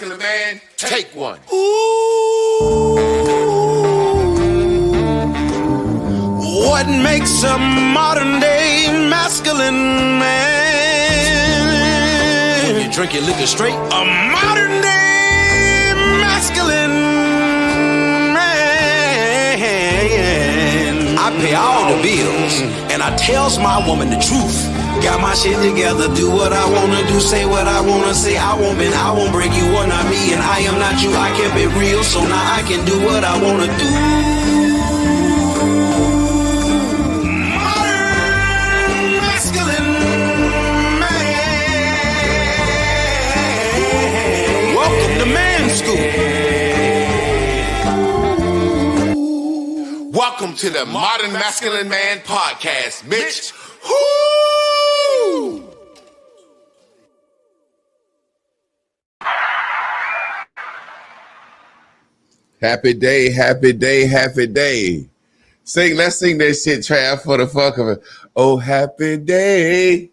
masculine man, take one. Ooh, what makes a modern day masculine man? When you drink your liquor straight, a modern day masculine man. I pay all the bills, and I tells my woman the truth. Got my shit together, do what I wanna do, say what I wanna say. I won't bend, I won't break, you are not me, and I am not you. I kept it real, so now I can do what I wanna do. Modern masculine man. Welcome to Man School. Welcome to the Modern Masculine Man Podcast, bitch. Woo! Happy day, happy day, happy day. Let's sing that shit, Trab, for the fuck of it. Oh, happy day.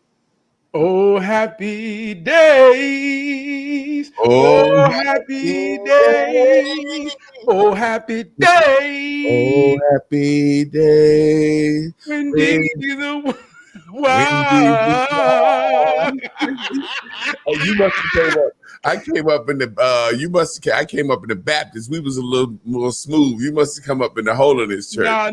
Oh, happy days. Oh, happy days. Oh, happy days. Oh, happy day. When the You must have came up. I came up in the I came up in the Baptist. We was a little more smooth. You must have come up in the Holiness Church. I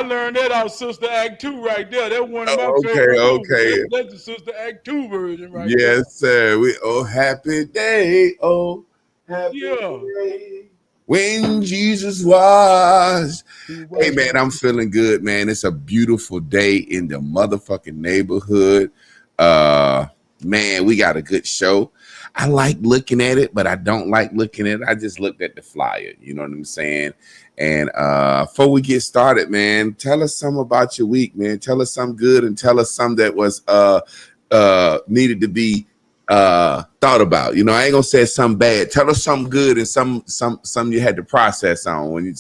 learned that out Sister Act 2 right there. That's one of my favorite movies. That's the Sister Act 2 version right there. Yes, sir. Oh, happy day. Oh, happy day. When Jesus was. Hey, man, I'm feeling good, man. It's a beautiful day in the motherfucking neighborhood. Man, we got a good show. I like looking at it, but I don't like looking at it. I just looked at the flyer. You know what I'm saying? And before we get started, man, tell us something about your week, man. Tell us something good and tell us something that was needed to be thought about. You know, I ain't gonna say something bad. Tell us something good and some you had to process on. When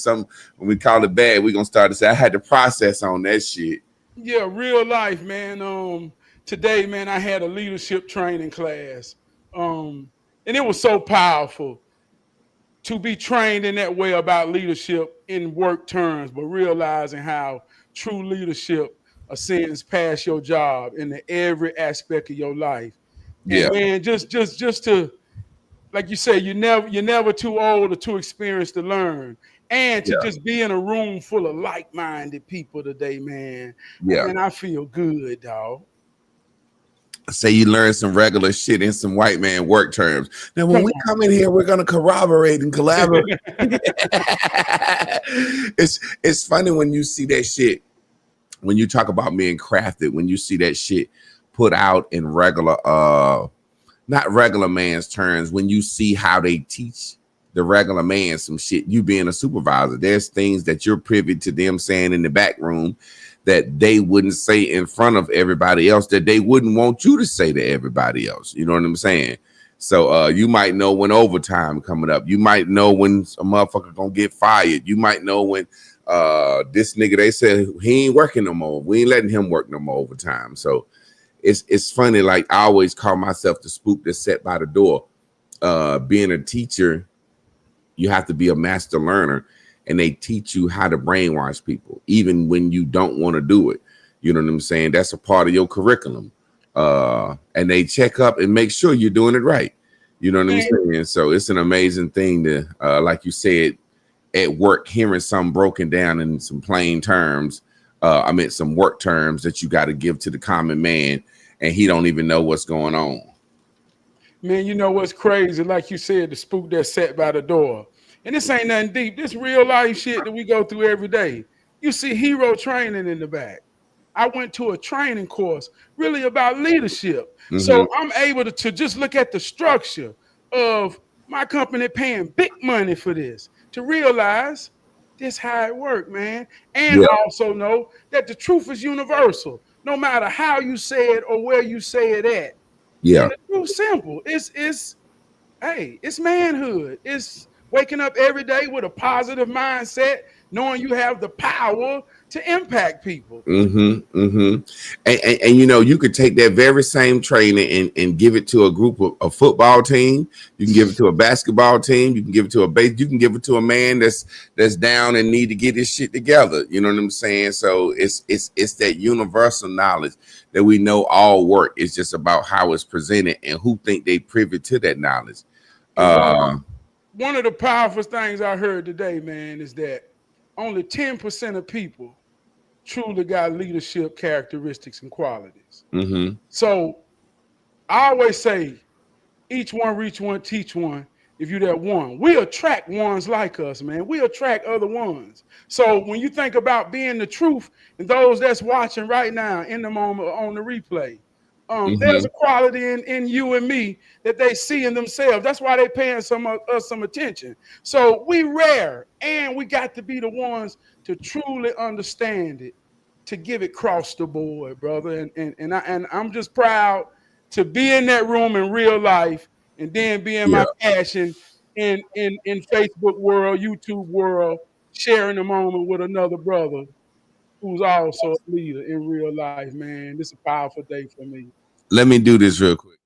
we call it bad, we're gonna start to say I had to process on that shit. Yeah, real life, man. Today, man, I had a leadership training class. And it was so powerful to be trained in that way about leadership in work terms, but realizing how true leadership ascends past your job into every aspect of your life. Yeah, and just to, like you say, you're never too old or too experienced to learn, and to just be in a room full of like-minded people today, man. Yeah, and I feel good, dog. Say you learn some regular shit in some white man work terms. Now, when we come in here, we're gonna corroborate and collaborate. It's funny when you see that shit. When you talk about being crafted, when you see that shit put out in regular, not regular man's terms. When you see how they teach the regular man some shit, you being a supervisor, there's things that you're privy to them saying in the back room that they wouldn't say in front of everybody else, that they wouldn't want you to say to everybody else. You know what I'm saying? So you might know when overtime coming up. You might know when a motherfucker gonna get fired. You might know when this nigga, they said he ain't working no more. We ain't letting him work no more overtime. So it's funny. Like I always call myself the spook that's set by the door. Being a teacher, you have to be a master learner. And they teach you how to brainwash people, even when you don't want to do it. You know what I'm saying? That's a part of your curriculum. And they check up and make sure you're doing it right. You know what I'm saying? So it's an amazing thing to, like you said, at work, hearing something broken down in some plain terms. I meant some work terms that you got to give to the common man, and he don't even know what's going on. Man, you know what's crazy? Like you said, the spook that's sat by the door. And this ain't nothing deep. This real life shit that we go through every day. You see hero training in the back. I went to a training course really about leadership. Mm-hmm. So I'm able to just look at the structure of my company paying big money for this, to realize this how it works, man. And also know that the truth is universal, no matter how you say it or where you say it at. Yeah. And the truth's simple. It's manhood. It's Waking up every day with a positive mindset, knowing you have the power to impact people. And you know, you could take that very same training and give it to a group of a football team. You can give it to a basketball team. You can give it to a base. You can give it to a man that's down and need to get his shit together. You know what I'm saying? So it's that universal knowledge that we know all work. It's just about how it's presented and who think they privy to that knowledge. And one of the powerful things I heard today, man, is that only 10% of people truly got leadership characteristics and qualities. So I always say, each one, reach one, teach one. If you that one, we attract ones like us, man. We attract other ones. So when you think about being the truth, and those that's watching right now in the moment on the replay, there's a quality in you and me that they see in themselves. That's why they paying us some attention. So we rare, and we got to be the ones to truly understand it, to give it across the board, brother. And I'm just proud to be in that room in real life, and then be in my passion in Facebook world, YouTube world, sharing the moment with another brother who's also a leader in real life, man. This is a powerful day for me. Let me do this real quick.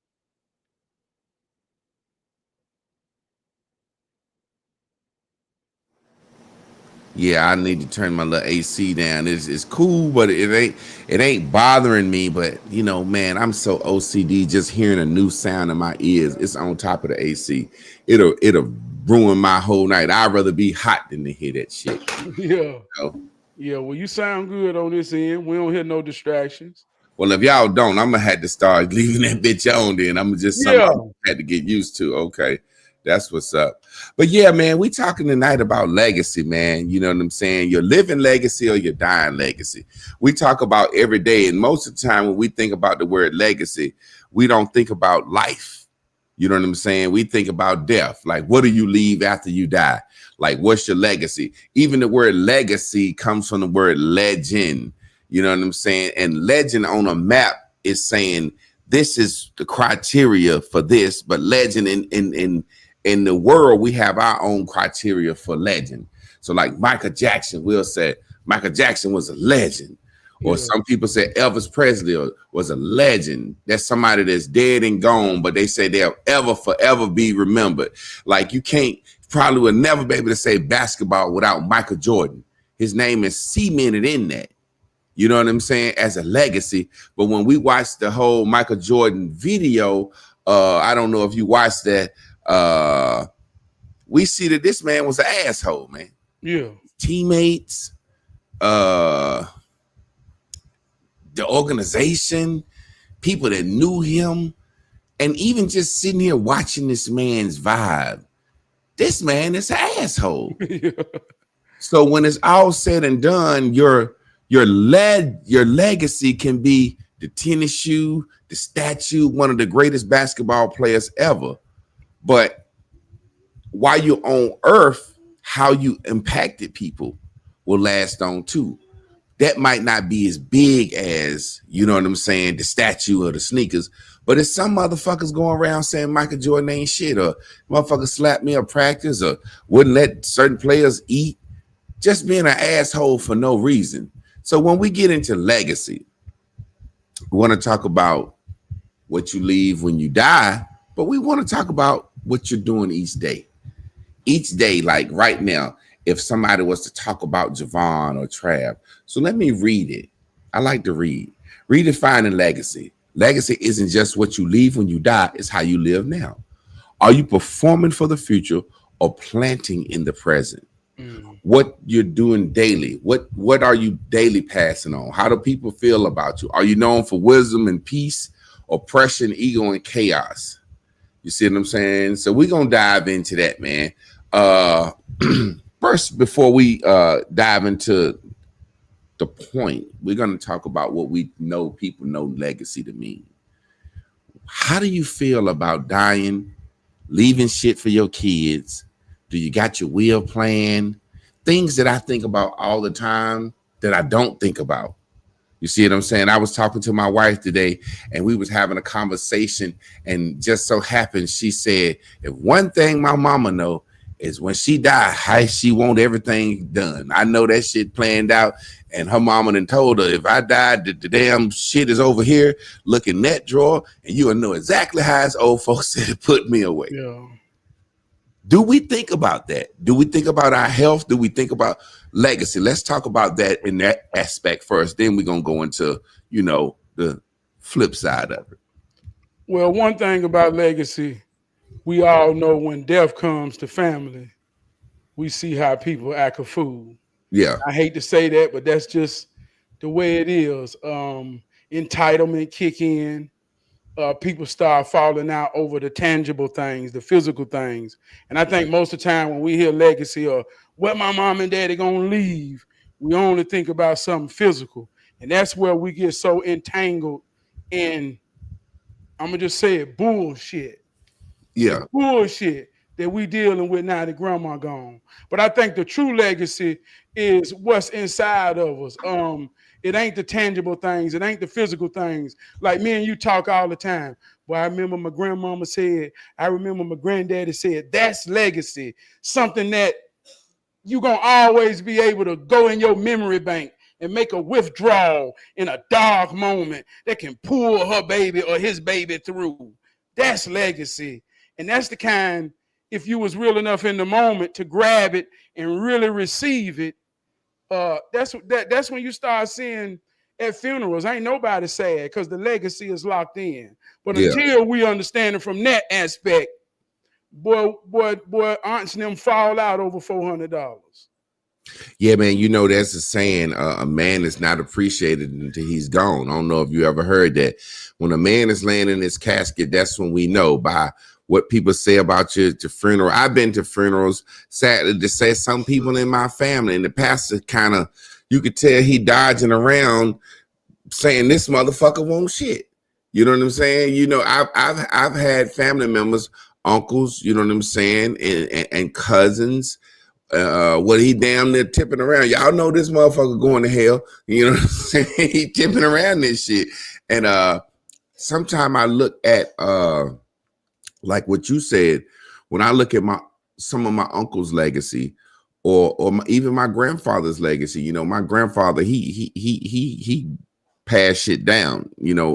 Yeah, I need to turn my little AC down. It's cool, but it ain't bothering me. But you know, man, I'm so OCD. Just hearing a new sound in my ears, it's on top of the AC. It'll ruin my whole night. I'd rather be hot than to hear that shit. Yeah. You know? Yeah, well, you sound good on this end. We don't hear no distractions. Well, if y'all don't, I'm gonna have to start leaving that bitch on. Then I'm just something I had to get used to. Okay, that's what's up. But yeah, man, we talking tonight about legacy, man. You know what I'm saying? Your living legacy or your dying legacy. We talk about every day, and most of the time when we think about the word legacy, we don't think about life. You know what I'm saying? We think about death. Like, what do you leave after you die? Like, what's your legacy? Even the word legacy comes from the word legend. You know what I'm saying? And legend on a map is saying this is the criteria for this, but legend in the world, we have our own criteria for legend. So like Michael Jackson, we'll say Michael Jackson was a legend. Or some people say Elvis Presley was a legend. That's somebody that's dead and gone, but they say they'll forever be remembered. Like you probably will never be able to say basketball without Michael Jordan. His name is cemented in that. You know what I'm saying? As a legacy. But when we watched the whole Michael Jordan video, I don't know if you watched that, we see that this man was an asshole, man. Yeah. Teammates, the organization, people that knew him, and even just sitting here watching this man's vibe, this man is an asshole. So when it's all said and done, your legacy can be the tennis shoe, the statue, one of the greatest basketball players ever. But while you're on earth, how you impacted people will last on too. That might not be as big as, you know what I'm saying, the statue or the sneakers, but it's some motherfuckers going around saying Michael Jordan ain't shit, or motherfuckers slapped me at practice, or wouldn't let certain players eat, just being an asshole for no reason. So when we get into legacy, we want to talk about what you leave when you die, but we want to talk about what you're doing each day. Each day, like right now, if somebody was to talk about Javon or Trab. So let me read it. I like to read. Redefining legacy. Legacy isn't just what you leave when you die, it's how you live now. Are you performing for the future or planting in the present? What you're doing daily. What are you daily passing on? How do people feel about you? Are you known for wisdom and peace, oppression, ego, and chaos? You see what I'm saying? So we're gonna dive into that, man. First, before we dive into the point, we're gonna talk about what we know people know legacy to mean. How do you feel about dying, leaving shit for your kids? Do you got your will plan? Things that I think about all the time that I don't think about. You see what I'm saying? I was talking to my wife today and we was having a conversation, and just so happened she said, if one thing my mama know is when she died, how she want everything done. I know that shit planned out, and her mama done told her, if I died, the damn shit is over here. Look in that drawer, and you'll know exactly how his old folks said to put me away. Yeah. Do we think about that? Do we think about our health? Do we think about legacy? Let's talk about that in that aspect first. Then we're going to go into, the flip side of it. Well, one thing about legacy, we all know when death comes to family, we see how people act a fool. Yeah. I hate to say that, but that's just the way it is. Entitlement kick in. People start falling out over the tangible things, the physical things. And I think most of the time when we hear legacy or what my mom and daddy gonna leave, we only think about something physical. And that's where we get so entangled in, I'm gonna just say it, bullshit. Yeah. The bullshit that we dealing with now that grandma gone. But I think the true legacy is what's inside of us. It ain't the tangible things. It ain't the physical things. Like me and you talk all the time. Well, I remember my grandmama said, I remember my granddaddy said, that's legacy. Something that you're going to always be able to go in your memory bank and make a withdrawal in a dark moment that can pull her baby or his baby through. That's legacy. And that's the kind, if you was real enough in the moment to grab it and really receive it, that's when you start seeing at funerals, ain't nobody sad because the legacy is locked in. But until we understand it from that aspect, boy, aunts and them fall out over $400. Yeah, man, there's a saying, a man is not appreciated until he's gone. I don't know if you ever heard that. When a man is laying in his casket, that's when we know by what people say about your funeral. I've been to funerals, sadly to say, some people in my family, and the pastor kind of, you could tell he dodging around saying this motherfucker won't shit. You know what I'm saying? I've had family members, uncles, you know what I'm saying, and cousins. What he damn near tipping around. Y'all know this motherfucker going to hell. You know what I'm saying? He tipping around this shit. And sometimes I look at like what you said, when I look at some of my uncle's legacy, or even my grandfather's legacy. My grandfather, he passed shit down,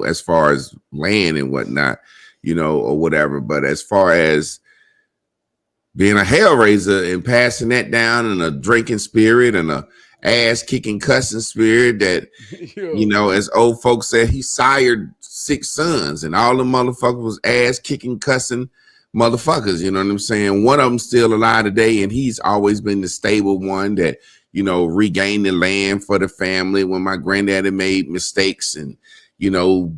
as far as land and whatnot, or whatever. But as far as being a hellraiser and passing that down, and a drinking spirit and a ass kicking cussing spirit that, as old folks said, he sired 6 sons, and all the motherfuckers was ass kicking cussing motherfuckers. You know what I'm saying? One of them still alive today, and he's always been the stable one that, regained the land for the family when my granddaddy made mistakes and,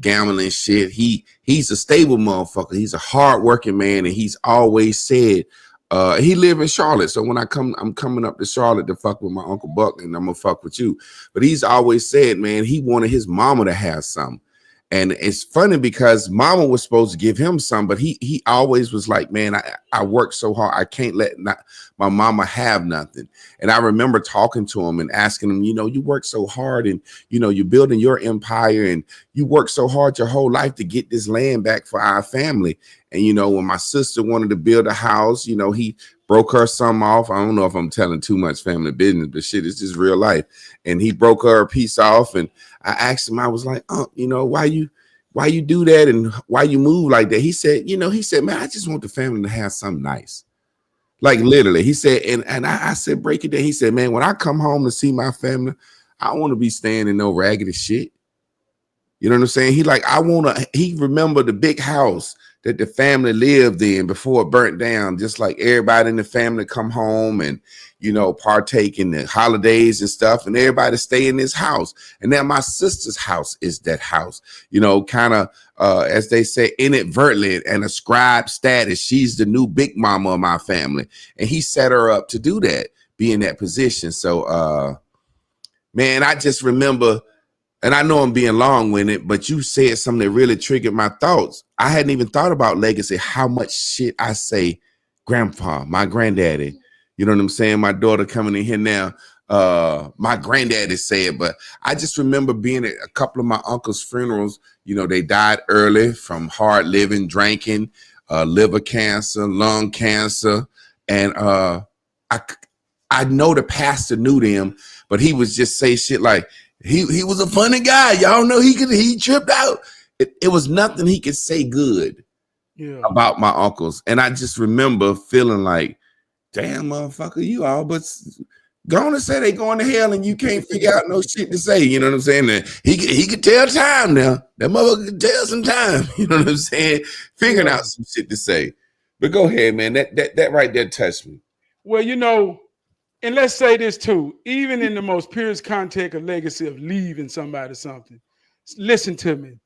gambling shit. He's a stable motherfucker. He's a hardworking man, and he's always said, he live in Charlotte. So when I'm coming up to Charlotte to fuck with my Uncle Buck, and I'm gonna fuck with you. But he's always said, man, he wanted his mama to have something. And it's funny because mama was supposed to give him some, but he always was like, man, I work so hard. I can't let my mama have nothing. And I remember talking to him and asking him, you work so hard, and, you're building your empire, and you work so hard your whole life to get this land back for our family. And, when my sister wanted to build a house, he broke her some off. I don't know if I'm telling too much family business, but shit, it's just real life. And he broke her a piece off. And I asked him, I was like, why you do that, and why you move like that? He said, man, I just want the family to have something nice. Like literally, he said, and I said, break it down. He said, man, when I come home to see my family, I don't want to be staying in no raggedy shit. You know what I'm saying? He remembered the big house that the family lived in before it burnt down, just like everybody in the family come home and, partake in the holidays and stuff, and everybody stay in this house. And now my sister's house is that house, kind of, as they say, inadvertently, and ascribe status. She's the new big mama of my family. And he set her up to do that, be in that position. So, man, I just remember, and I know I'm being long-winded, but you said something that really triggered my thoughts. I hadn't even thought about legacy, how much shit I say, grandpa, my granddaddy. You know what I'm saying? My daughter coming in here now, my granddaddy said, but I just remember being at a couple of my uncle's funerals. They died early from hard living, drinking, liver cancer, lung cancer. And I know the pastor knew them, but he was just say shit like he was a funny guy. Y'all know he tripped out. It was nothing he could say good about my uncles. And I just remember feeling like, damn, motherfucker, you all but go on and say they going to hell and you can't figure out no shit to say. You know what I'm saying? And he could tell time now. That motherfucker could tell some time. You know what I'm saying? Figuring out some shit to say. But go ahead, man. That right there touched me. Well, you know, and let's say this too, even in the most purest context of legacy of leaving somebody something, listen to me.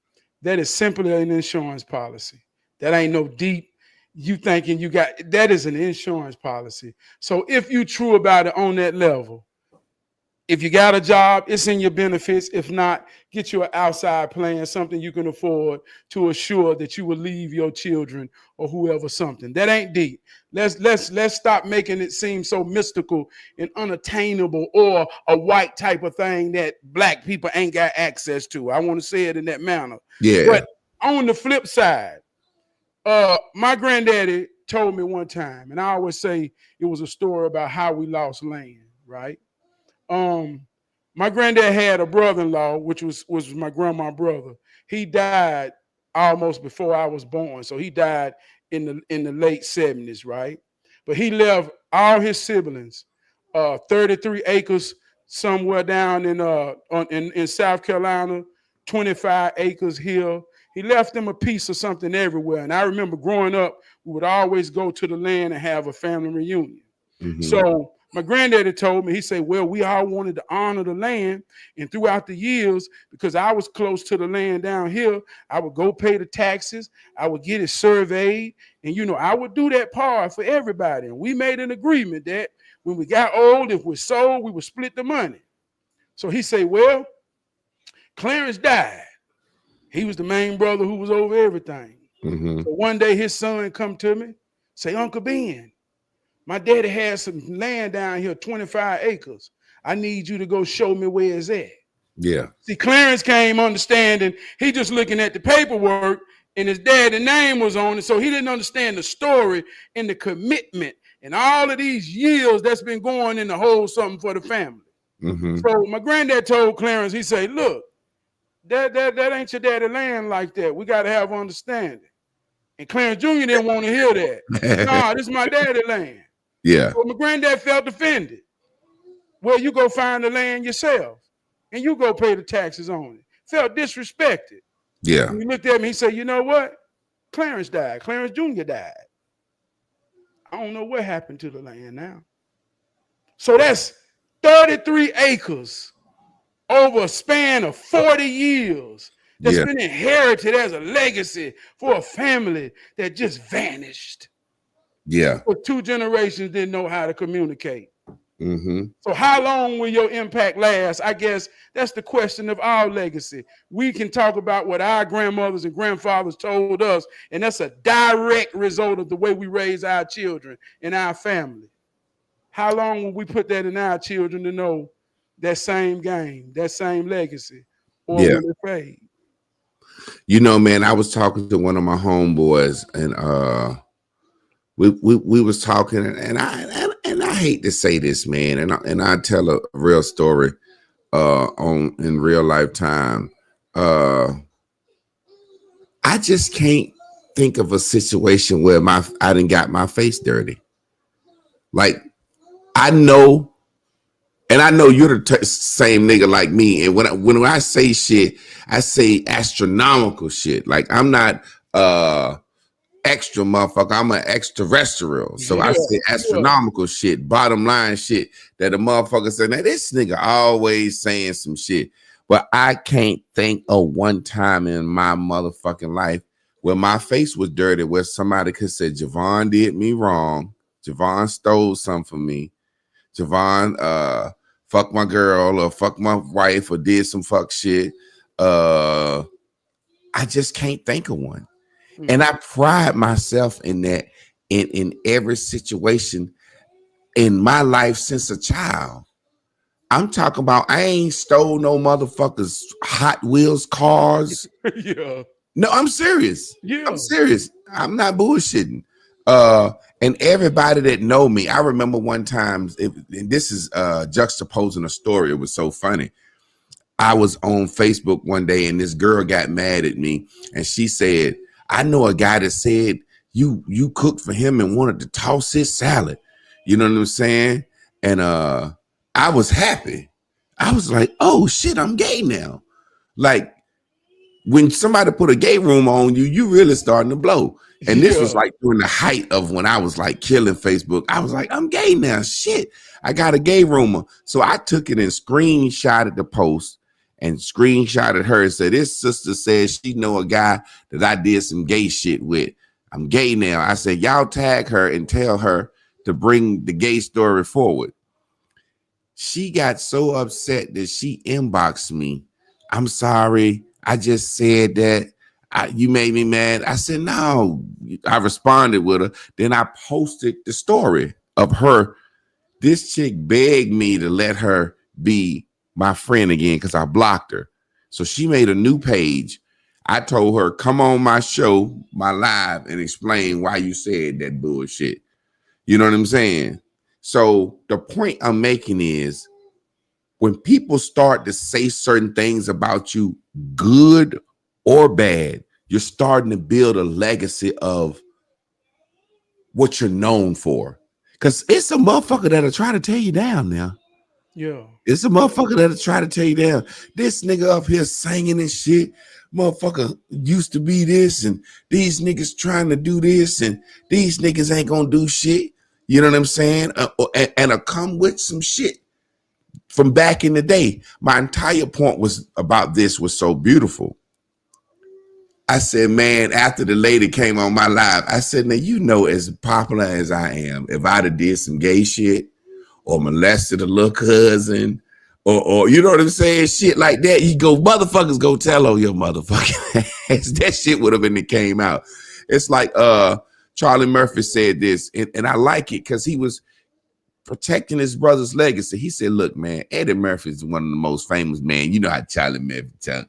That is simply an insurance policy. That ain't no deep, you thinking you got, that is an insurance policy. So if you true about it on that level, if you got a job, it's in your benefits. If not, get you an outside plan, something you can afford to assure that you will leave your children or whoever something. That ain't deep. Let's stop making it seem so mystical and unattainable or a white type of thing that black people ain't got access to. I want to say it in that manner. Yeah. But on the flip side, my granddaddy told me one time, and I always say it was a story about how we lost land, right? My granddad had a brother-in-law, which was my grandma's brother. He died almost before I was born. So he died in the late 70s, right? But he left all his siblings 33 acres somewhere down in South Carolina, 25 acres here. He left them a piece of something everywhere. And I remember growing up, we would always go to the land and have a family reunion. Mm-hmm. So my granddaddy told me, he said, well, we all wanted to honor the land. And throughout the years, because I was close to the land down here, I would go pay the taxes. I would get it surveyed. And, you know, I would do that part for everybody. And we made an agreement that when we got old, if we sold, we would split the money. So he said, well, Clarence died. He was the main brother who was over everything. Mm-hmm. So one day his son come to me, say, Uncle Ben, my daddy has some land down here, 25 acres. I need you to go show me where it's at. Yeah. See, Clarence came understanding. He just looking at the paperwork and his daddy's name was on it. So he didn't understand the story and the commitment and all of these years that's been going in to hold something for the family. Mm-hmm. So my granddad told Clarence, he said, look, that ain't your daddy land like that. We got to have understanding. And Clarence Jr. didn't want to hear that. Nah, this is my daddy land. Yeah. So my granddad felt offended. Well, you go find the land yourself and you go pay the taxes on it. Felt disrespected. Yeah. And he looked at me, he said, you know what? Clarence died. Clarence Jr. died. I don't know what happened to the land now. So that's 33 acres over a span of 40 years that's been inherited as a legacy for a family that just vanished. Yeah. For 2 generations didn't know how to communicate. Mm-hmm. So how long will your impact last? I guess that's the question of our legacy. We can talk about what our grandmothers and grandfathers told us, and that's a direct result of the way we raise our children and our family. How long will we put that in our children to know that same game, that same legacy, or will it fade? You know, man, I was talking to one of my homeboys, and we was talking, and I hate to say this, man, and I tell a real story in real life time. I just can't think of a situation where I done got my face dirty. Like, I know, and I know you're the same nigga like me. And when I say shit, I say astronomical shit. Like, I'm not extra motherfucker. I'm an extraterrestrial. So I say astronomical shit, bottom line shit that a motherfucker said, now this nigga always saying some shit. But I can't think of one time in my motherfucking life where my face was dirty, where somebody could say, Javon did me wrong. Javon stole something from me. Javon fucked my girl or fucked my wife or did some fuck shit. I just can't think of one. And I pride myself in that in every situation in my life since a child. I'm talking about I ain't stole no motherfuckers Hot Wheels cars. Yeah. No, I'm serious. Yeah. I'm serious. I'm not bullshitting. And everybody that know me, I remember one time, and this is juxtaposing a story. It was so funny. I was on Facebook one day and this girl got mad at me and she said, I know a guy that said you cooked for him and wanted to toss his salad. You know what I'm saying? And I was happy. I was like, oh shit, I'm gay now. Like, when somebody put a gay room on you, you really starting to blow. And this was like during the height of when I was like killing Facebook. I was like, I'm gay now. Shit, I got a gay rumor. So I took it and screenshotted the post and screenshotted her and said, this sister says she know a guy that I did some gay shit with. I'm gay now. I said, y'all tag her and tell her to bring the gay story forward. She got so upset that she inboxed me. I'm sorry. I just said that you made me mad. I said, no. I responded with her. Then I posted the story of her. This chick begged me to let her be my friend again because I blocked her. So she made a new page. I told her, come on my show, my live, and explain why you said that bullshit. You know what I'm saying? So the point I'm making is, when people start to say certain things about you, good or bad, you're starting to build a legacy of what you're known for. Because it's a motherfucker that'll try to tear you down now. Yeah. It's a motherfucker that'll try to tear you down. This nigga up here singing and shit. Motherfucker used to be this, and these niggas trying to do this, and these niggas ain't gonna do shit. You know what I'm saying? And come with some shit from back in the day. My entire point was about this was so beautiful. I said, man, after the lady came on my live, I said, now, you know, as popular as I am, if I'd have did some gay shit or molested a little cousin or you know what I'm saying, shit like that, you go, motherfuckers go tell on your motherfucking ass. That shit would have been, it came out. It's like Charlie Murphy said this, and I like it because he was protecting his brother's legacy. He said, look, man, Eddie Murphy is one of the most famous men. You know how Charlie Murphy talk.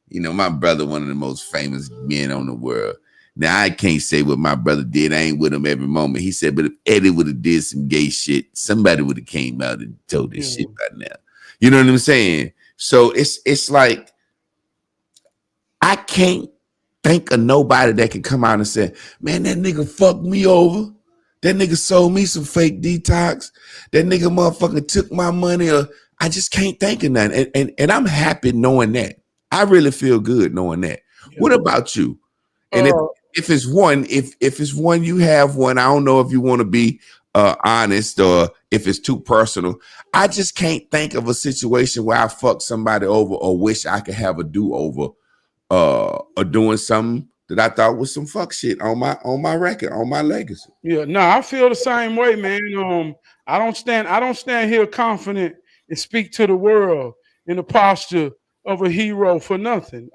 You know, my brother, one of the most famous men on the world. Now, I can't say what my brother did. I ain't with him every moment. He said, but if Eddie would have did some gay shit, somebody would have came out and told this shit by now. You know what I'm saying? So it's like, I can't think of nobody that can come out and say, man, that nigga fucked me over. That nigga sold me some fake detox. That nigga motherfucker took my money. Or I just can't think of nothing. And I'm happy knowing that. I really feel good knowing that. Yeah. What about you? And if it's one, if it's one, you have one. I don't know if you want to be honest or if it's too personal. I just can't think of a situation where I fucked somebody over or wish I could have a do-over or doing something that I thought was some fuck shit on my record, on my legacy. Yeah, no, I feel the same way, man. I don't stand here confident and speak to the world in the posture of a hero for nothing.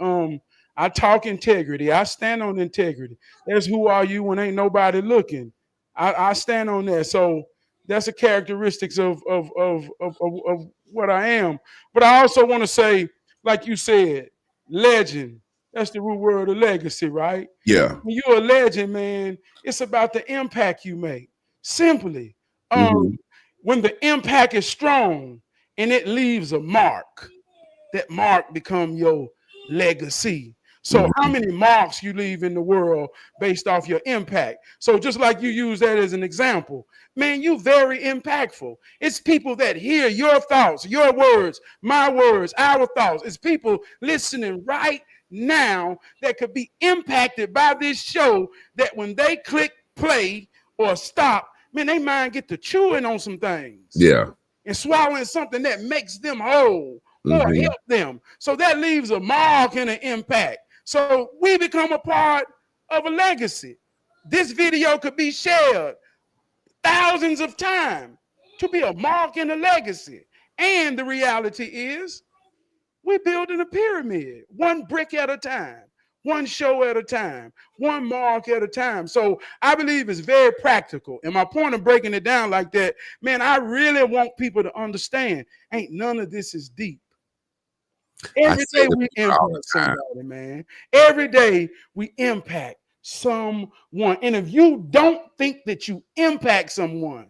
I talk integrity. I stand on integrity. That's who are you when ain't nobody looking. I stand on that. So that's the characteristics of what I am. But I also want to say, like you said, legend. That's the root word of legacy, right? Yeah. When you're a legend, man, it's about the impact you make. Simply. When the impact is strong and it leaves a mark, that mark become your legacy. So how many marks you leave in the world based off your impact? So just like you use that as an example, man, you very impactful. It's people that hear your thoughts, your words, my words, our thoughts. It's people listening right now that could be impacted by this show, that when they click play or stop, man, they mind get to chewing on some things. Yeah. And swallowing something that makes them whole or help them. So that leaves a mark and an impact. So we become a part of a legacy. This video could be shared thousands of times to be a mark and a legacy. And the reality is, we're building a pyramid, one brick at a time, one show at a time, one mark at a time. So I believe it's very practical. And my point of breaking it down like that, man, I really want people to understand, ain't none of this is deep. Every day we impact somebody, man. Every day we impact someone. And if you don't think that you impact someone,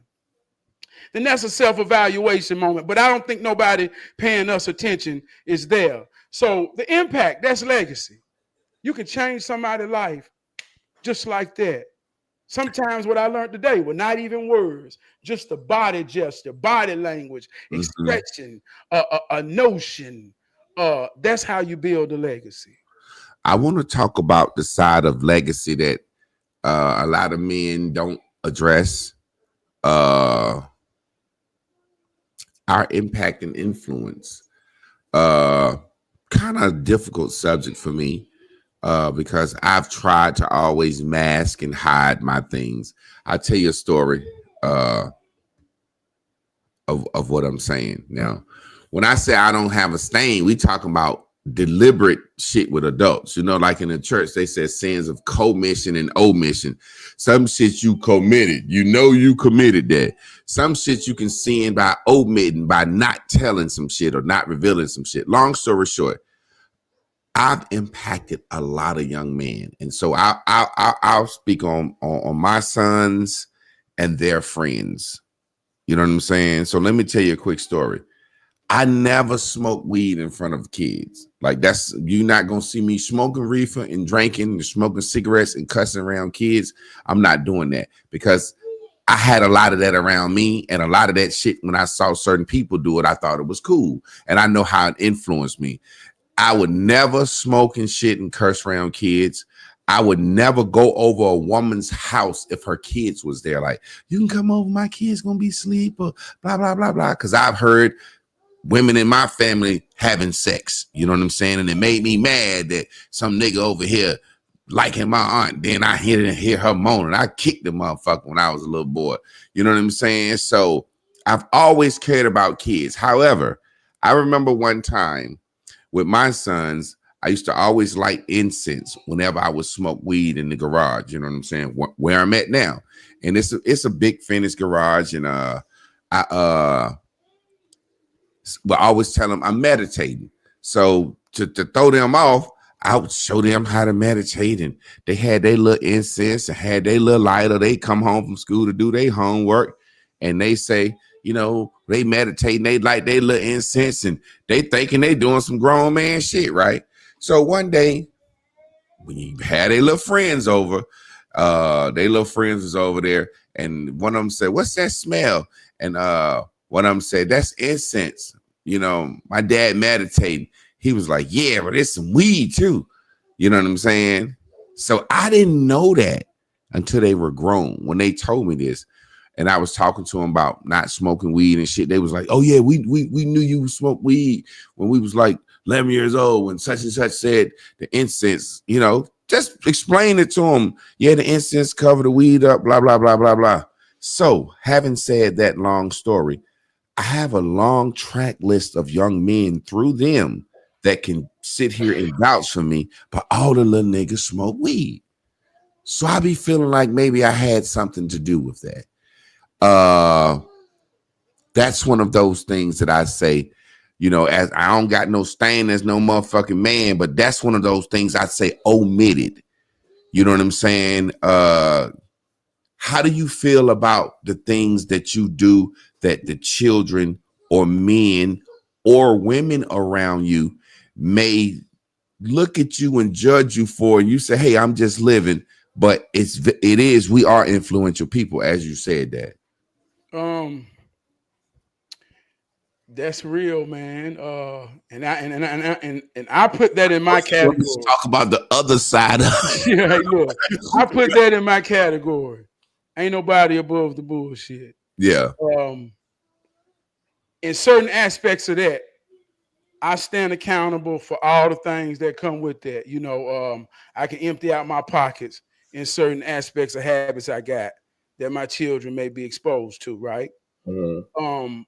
then that's a self-evaluation moment. But I don't think nobody paying us attention is there. So the impact, that's legacy. You can change somebody's life just like that. Sometimes what I learned today were not even words, just the body gesture, body language, expression, a notion. That's how you build a legacy. I want to talk about the side of legacy that a lot of men don't address. Our impact and influence. Kind of difficult subject for me. Because I've tried to always mask and hide my things. I'll tell you a story of what I'm saying. Now, when I say I don't have a stain, we talking about deliberate shit with adults. You know, like in the church, they said sins of commission and omission. Some shit you committed. You know you committed that. Some shit you can sin by omitting, by not telling some shit or not revealing some shit. Long story short, I've impacted a lot of young men, and so I'll speak on my sons and their friends. You know what I'm saying? So let me tell you a quick story. I never smoke weed in front of kids. Like you're not gonna see me smoking reefer and drinking and smoking cigarettes and cussing around kids. I'm not doing that because I had a lot of that around me, and a lot of that shit when I saw certain people do it, I thought it was cool, and I know how it influenced me. I would never smoke and shit and curse around kids. I would never go over a woman's house if her kids was there. Like, you can come over, my kid's gonna be asleep, or blah, blah, blah, blah. Because I've heard women in my family having sex. You know what I'm saying? And it made me mad that some nigga over here liking my aunt. Then I hear her moaning. I kicked the motherfucker when I was a little boy. You know what I'm saying? So I've always cared about kids. However, I remember one time with my sons, I used to always light incense whenever I would smoke weed in the garage. You know what I'm saying? Where I'm at now, and it's a big finished garage, and I always tell them I'm meditating. So to throw them off, I would show them how to meditate, and they had their little incense and had their little lighter. They come home from school to do their homework, and they say, you know, they meditate and they light their little incense and they thinking they doing some grown man shit, right? So one day, when you had their little friends over, their little friends was over there, and one of them said, "What's that smell?" And one of them said, "That's incense. You know, my dad meditating." He was like, "Yeah, but it's some weed too." You know what I'm saying? So I didn't know that until they were grown when they told me this. And I was talking to them about not smoking weed and shit. They was like, "Oh yeah, we knew you smoked weed when we was like 11 years old when such and such said the incense." You know, just explain it to them. Yeah, the incense cover the weed up, blah, blah, blah, blah, blah. So having said that long story, I have a long track list of young men through them that can sit here and vouch for me, but all the little niggas smoke weed. So I be feeling like maybe I had something to do with that. That's one of those things that I say, you know, as I don't got no stain as no motherfucking man, but that's one of those things I say omitted. You know what I'm saying? How do you feel about the things that you do that the children or men or women around you may look at you and judge you for? And you say, "Hey, I'm just living," but we are influential people, as you said that. That's real, man. And I put that in my category. Let's talk about the other side of it. Yeah, hey, look, I put that in my category. Ain't nobody above the bullshit. Yeah. In certain aspects of that, I stand accountable for all the things that come with that. You know, I can empty out my pockets in certain aspects of habits I got that my children may be exposed to, right? Mm-hmm.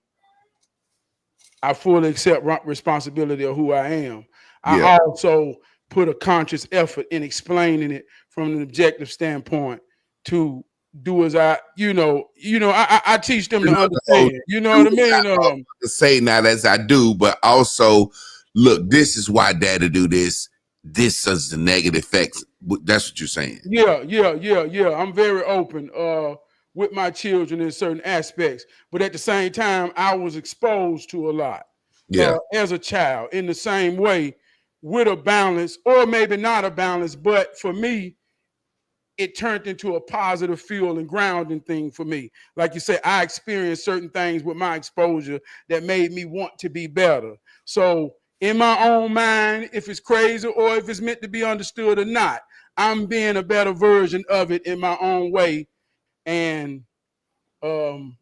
I fully accept responsibility of who I am. I also put a conscious effort in explaining it from an objective standpoint to do as I teach them to understand. You know what I mean? To say not as I do, but also look, this is why daddy do this. this is the negative effects. That's what you're saying. Yeah. I'm very open with my children in certain aspects, but at the same time, I was exposed to a lot Yeah. as a child in the same way, with a balance, or maybe not a balance, but for me, it turned into a positive feel and grounding thing for me. Like you said, I experienced certain things with my exposure that made me want to be better. So in my own mind, if it's crazy or if it's meant to be understood or not, I'm being a better version of it in my own way. And um,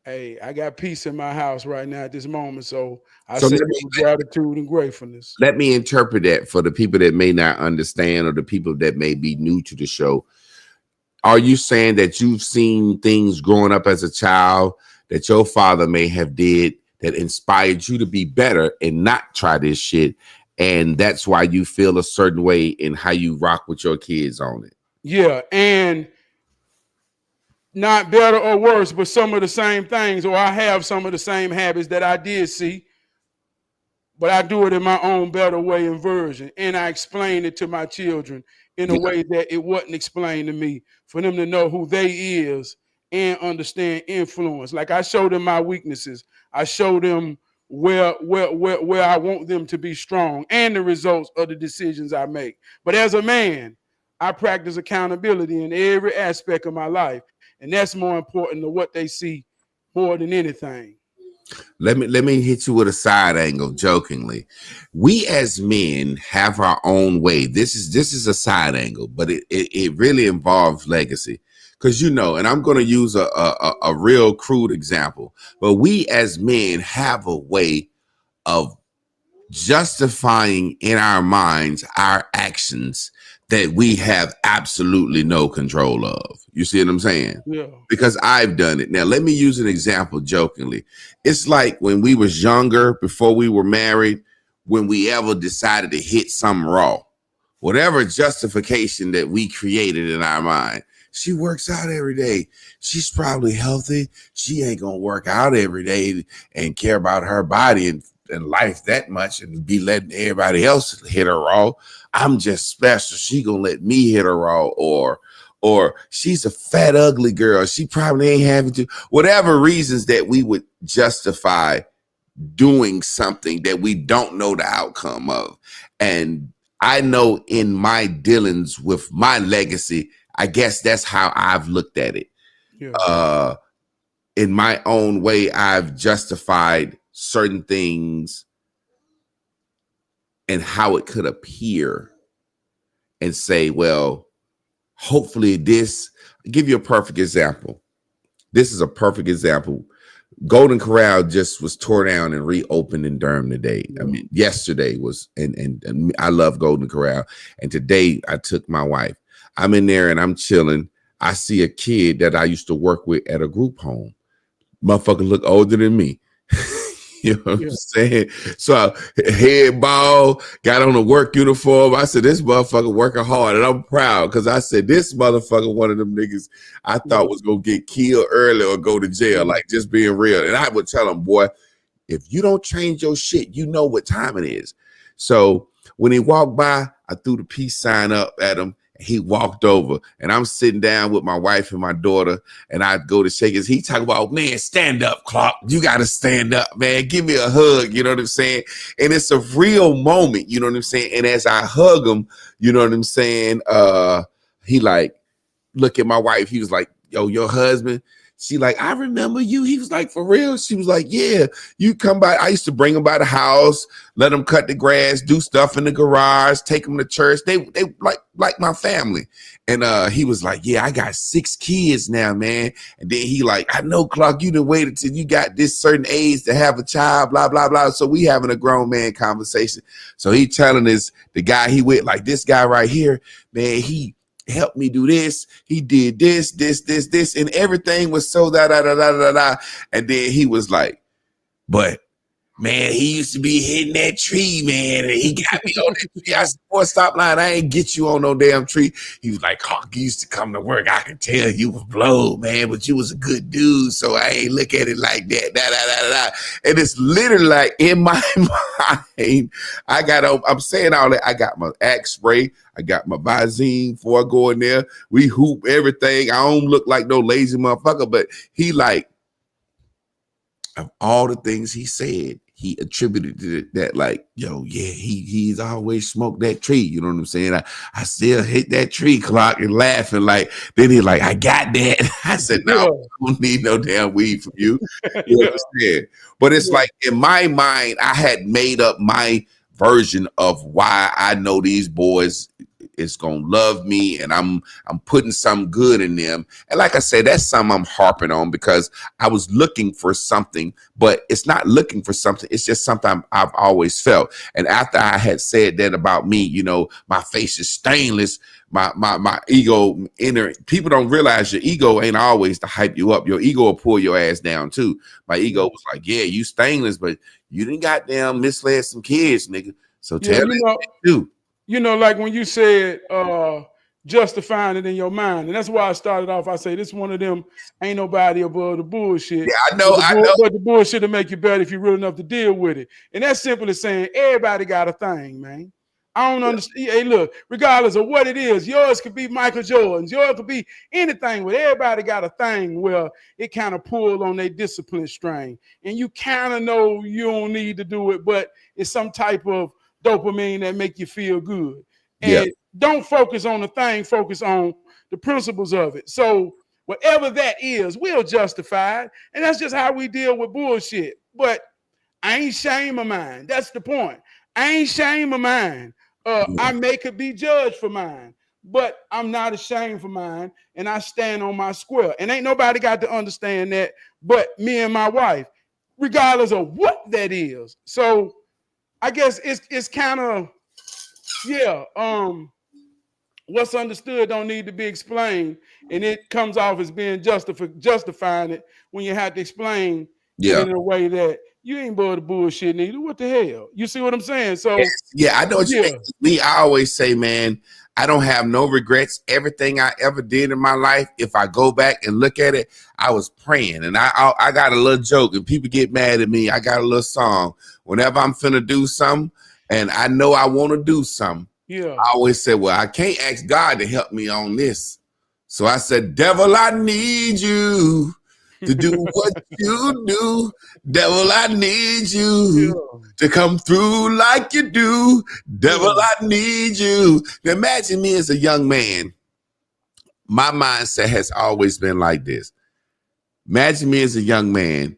hey, I got peace in my house right now at this moment. So I So say that with gratitude and gratefulness. let me interpret that for the people that may not understand or the people that may be new to the show. Are you saying that you've seen things growing up as a child that your father may have did that inspired you to be better and not try this shit, and that's why you feel a certain way in how you rock with your kids on it? Yeah, and not better or worse, but some of the same things, or I have some of the same habits that I did see, but I do it in my own better way and version. And I explain it to my children in a Yeah. way that it wasn't explained to me, for them to know who they is and understand influence. Like I show them my weaknesses. I show them where I want them to be strong and the results of the decisions I make. But as a man, I practice accountability in every aspect of my life. And that's more important than what they see more than anything. Let me hit you with a side angle, jokingly. We as men have our own way. This is a side angle, but it really involves legacy. Because and I'm going to use a real crude example, but we as men have a way of justifying in our minds our actions that we have absolutely no control of. You see what I'm saying? Yeah. Because I've done it. Now, let me use an example jokingly. It's like when we was younger, before we were married, when we ever decided to hit some raw, whatever justification that we created in our mind. She works out every day. She's probably healthy. She ain't gonna work out every day and care about her body and life that much and be letting everybody else hit her raw. I'm just special. She gonna let me hit her raw, or she's a fat, ugly girl. She probably ain't having to. Whatever reasons that we would justify doing something that we don't know the outcome of. And I know in my dealings with my legacy, I guess that's how I've looked at it. Yeah. In my own way, I've justified certain things and how it could appear and say, well, hopefully this. I'll give you a perfect example. This is a perfect example. Golden Corral just was tore down and reopened in Durham today. I mean, yesterday was, and I love Golden Corral. And today I took my wife. I'm in there and I'm chilling. I see a kid that I used to work with at a group home. Motherfucker look older than me. You know what I'm saying? So head ball, got on a work uniform. I said, this motherfucker working hard, and I'm proud because I said this motherfucker, one of them niggas I thought was gonna get killed early or go to jail, like just being real. And I would tell him, boy, if you don't change your shit, you know what time it is. So when he walked by, I threw the peace sign up at him. He walked over and I'm sitting down with my wife and my daughter and I go to shake his. He talk about, man, stand up, Clark. You got to stand up, man. Give me a hug. You know what I'm saying? And it's a real moment. You know what I'm saying? And as I hug him, you know what I'm saying? He like, look at my wife. He was like, yo, your husband. She like, I remember you. He was like, for real? She was like, yeah, you come by. I used to bring him by the house, let him cut the grass, do stuff in the garage, take him to church. They like my family. And he was like, yeah, I got 6 kids now, man. And then he like, I know, Clark, you done waited till you got this certain age to have a child, blah, blah, blah. So we having a grown man conversation. So he telling the guy he with, like, this guy right here, man, he helped me do this. He did this, and everything was so da. And then he was like, but man, he used to be hitting that tree, man, and he got me on that tree. I said, boy, stop lying. I ain't get you on no damn tree. He was like, Hawk, you used to come to work. I can tell you was blowed, man, but you was a good dude, so I ain't look at it like that. Da, da, da, da. And it's literally like in my mind, I'm saying all that. I got my axe spray. I got my Visine before I go in there. We hoop everything. I don't look like no lazy motherfucker, but he like, of all the things he said, he attributed to that like, yo, yeah, he's always smoked that tree. You know what I'm saying? I still hit that tree clock and laughing like, then he like, I got that. I said, no, I don't need no damn weed from you. You understand? But it's like in my mind, I had made up my version of why I know these boys is gonna love me, and I'm putting some good in them. And like I said, that's something I'm harping on because I was looking for something, but it's not looking for something. It's just something I've always felt. And after I had said that about me, you know, my face is stainless. My ego inner people don't realize your ego ain't always to hype you up. Your ego will pull your ass down too. My ego was like, yeah, you stainless, but you didn't goddamn misled some kids, nigga. So tell me what you do. You know, like when you said justifying it in your mind, and that's why I started off. I say this one of them ain't nobody above the bullshit. Yeah, I know. But the bullshit will make you better if you're real enough to deal with it. And that's simply saying everybody got a thing, man. I don't understand. Hey, look, regardless of what it is, yours could be Michael Jordan's, yours could be anything, but everybody got a thing where it kind of pulled on their discipline string. And you kind of know you don't need to do it, but it's some type of dopamine that make you feel good. And don't focus on the thing, focus on the principles of it. So whatever that is, we'll justify it. And that's just how we deal with bullshit. But I ain't shame of mine. That's the point. I ain't shame of mine. I may could be judged for mine, but I'm not ashamed for mine. And I stand on my square. And ain't nobody got to understand that but me and my wife, regardless of what that is. So I guess it's kind of, what's understood don't need to be explained, and it comes off as being justifying it when you have to explain it in a way that you ain't above the bullshit neither. What the hell? You see what I'm saying? So I know what you mean. Me, I always say, man, I don't have no regrets. Everything I ever did in my life, if I go back and look at it, I was praying. And I got a little joke, and people get mad at me. I got a little song. Whenever I'm finna do something, and I know I want to do something, I always say, well, I can't ask God to help me on this. So I said, devil, I need you to do what you do. Devil, I need you to come through like you do. Devil, I need you. Now imagine me as a young man. My mindset has always been like this. Imagine me as a young man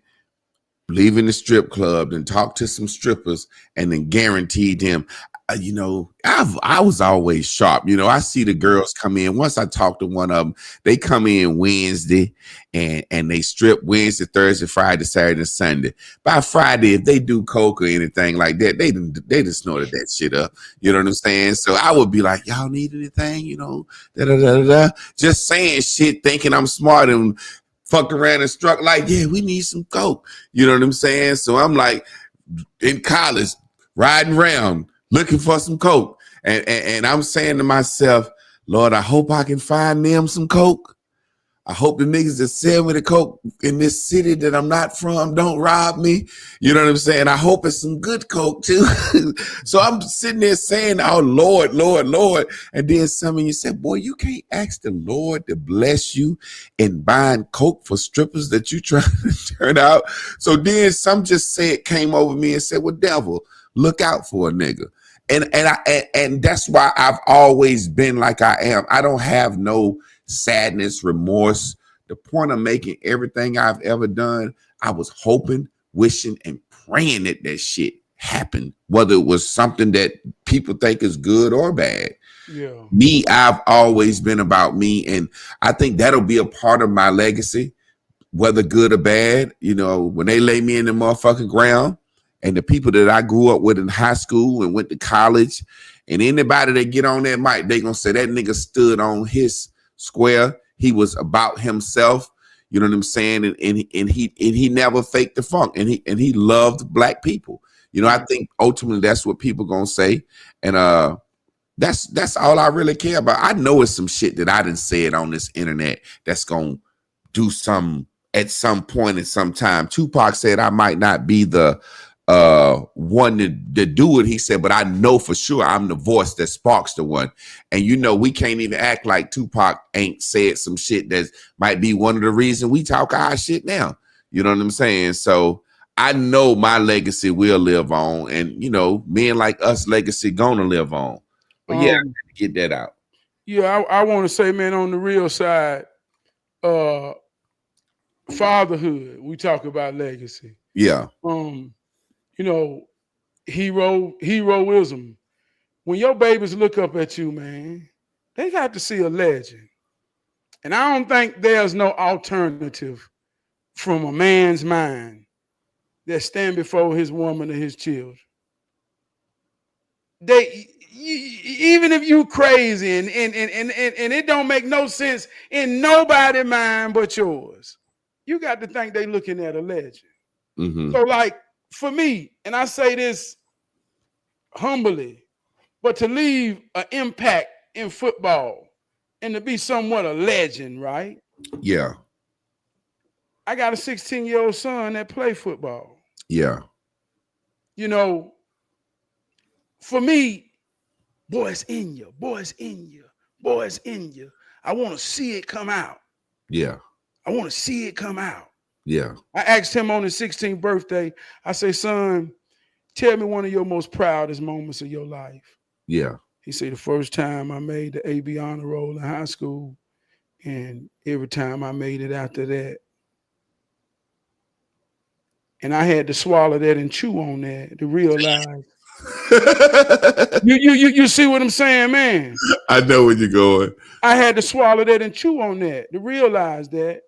leaving the strip club and talk to some strippers and then guaranteed them, I was always sharp. You know, I see the girls come in. Once I talk to one of them, they come in Wednesday and they strip Wednesday, Thursday, Friday, Saturday, and Sunday. By Friday, if they do coke or anything like that, they just snorted that shit up. You know what I'm saying? So I would be like, y'all need anything? You know, just saying shit, thinking I'm smart and fucked around and struck like, yeah, we need some coke. You know what I'm saying? So I'm like in college, riding around, looking for some coke. And I'm saying to myself, Lord, I hope I can find them some coke. I hope the niggas that sell me the coke in this city that I'm not from don't rob me. You know what I'm saying? I hope it's some good coke too. So I'm sitting there saying, oh, Lord, Lord, Lord. And then some of you said, boy, you can't ask the Lord to bless you in buying coke for strippers that you trying to turn out. So then some just came over me and said, well, devil, look out for a nigga. And that's why I've always been like I am. I don't have no sadness, remorse. The point of making everything I've ever done, I was hoping, wishing, and praying that shit happened, whether it was something that people think is good or bad. Me, I've always been about me, and I think that'll be a part of my legacy, whether good or bad. You know, when they lay me in the motherfucking ground, and the people that I grew up with in high school and went to college, and anybody that get on that mic, they gonna say that nigga stood on his square. He was about himself. You know what I'm saying? And he never faked the funk, and he loved black people. You know, I think ultimately that's what people gonna say, and that's all I really care about. I know it's some shit that I didn't say it on this internet that's gonna do some at some point at some time. Tupac said I might not be the one to do it. He said, but I know for sure I'm the voice that sparks the one. And you know, we can't even act like Tupac ain't said some shit that might be one of the reasons we talk our shit now. You know what I'm saying? So I know my legacy will live on, and you know, men like us legacy gonna live on. But yeah, I had to get that out. Yeah, I want to say, man, on the real side, fatherhood, we talk about legacy. Yeah. You know, heroism. When your babies look up at you, man, they got to see a legend. And I don't think there's no alternative from a man's mind that stand before his woman or his children. Even if you crazy and it don't make no sense in nobody's mind but yours, you got to think they looking at a legend. Mm-hmm. So like for me, and I say this humbly, but to leave an impact in football and to be somewhat a legend, right? Yeah. I got a 16-year-old son that play football. Yeah. You know, for me, boys in you, boys in you, boys in you. I want to see it come out. Yeah. I want to see it come out. Yeah. I asked him on his 16th birthday, I say, son, tell me one of your most proudest moments of your life. Yeah. He said, the first time I made the AB honor roll in high school, and every time I made it after that. And I had to swallow that and chew on that to realize. You see what I'm saying, man? I know where you're going. I had to swallow that and chew on that to realize that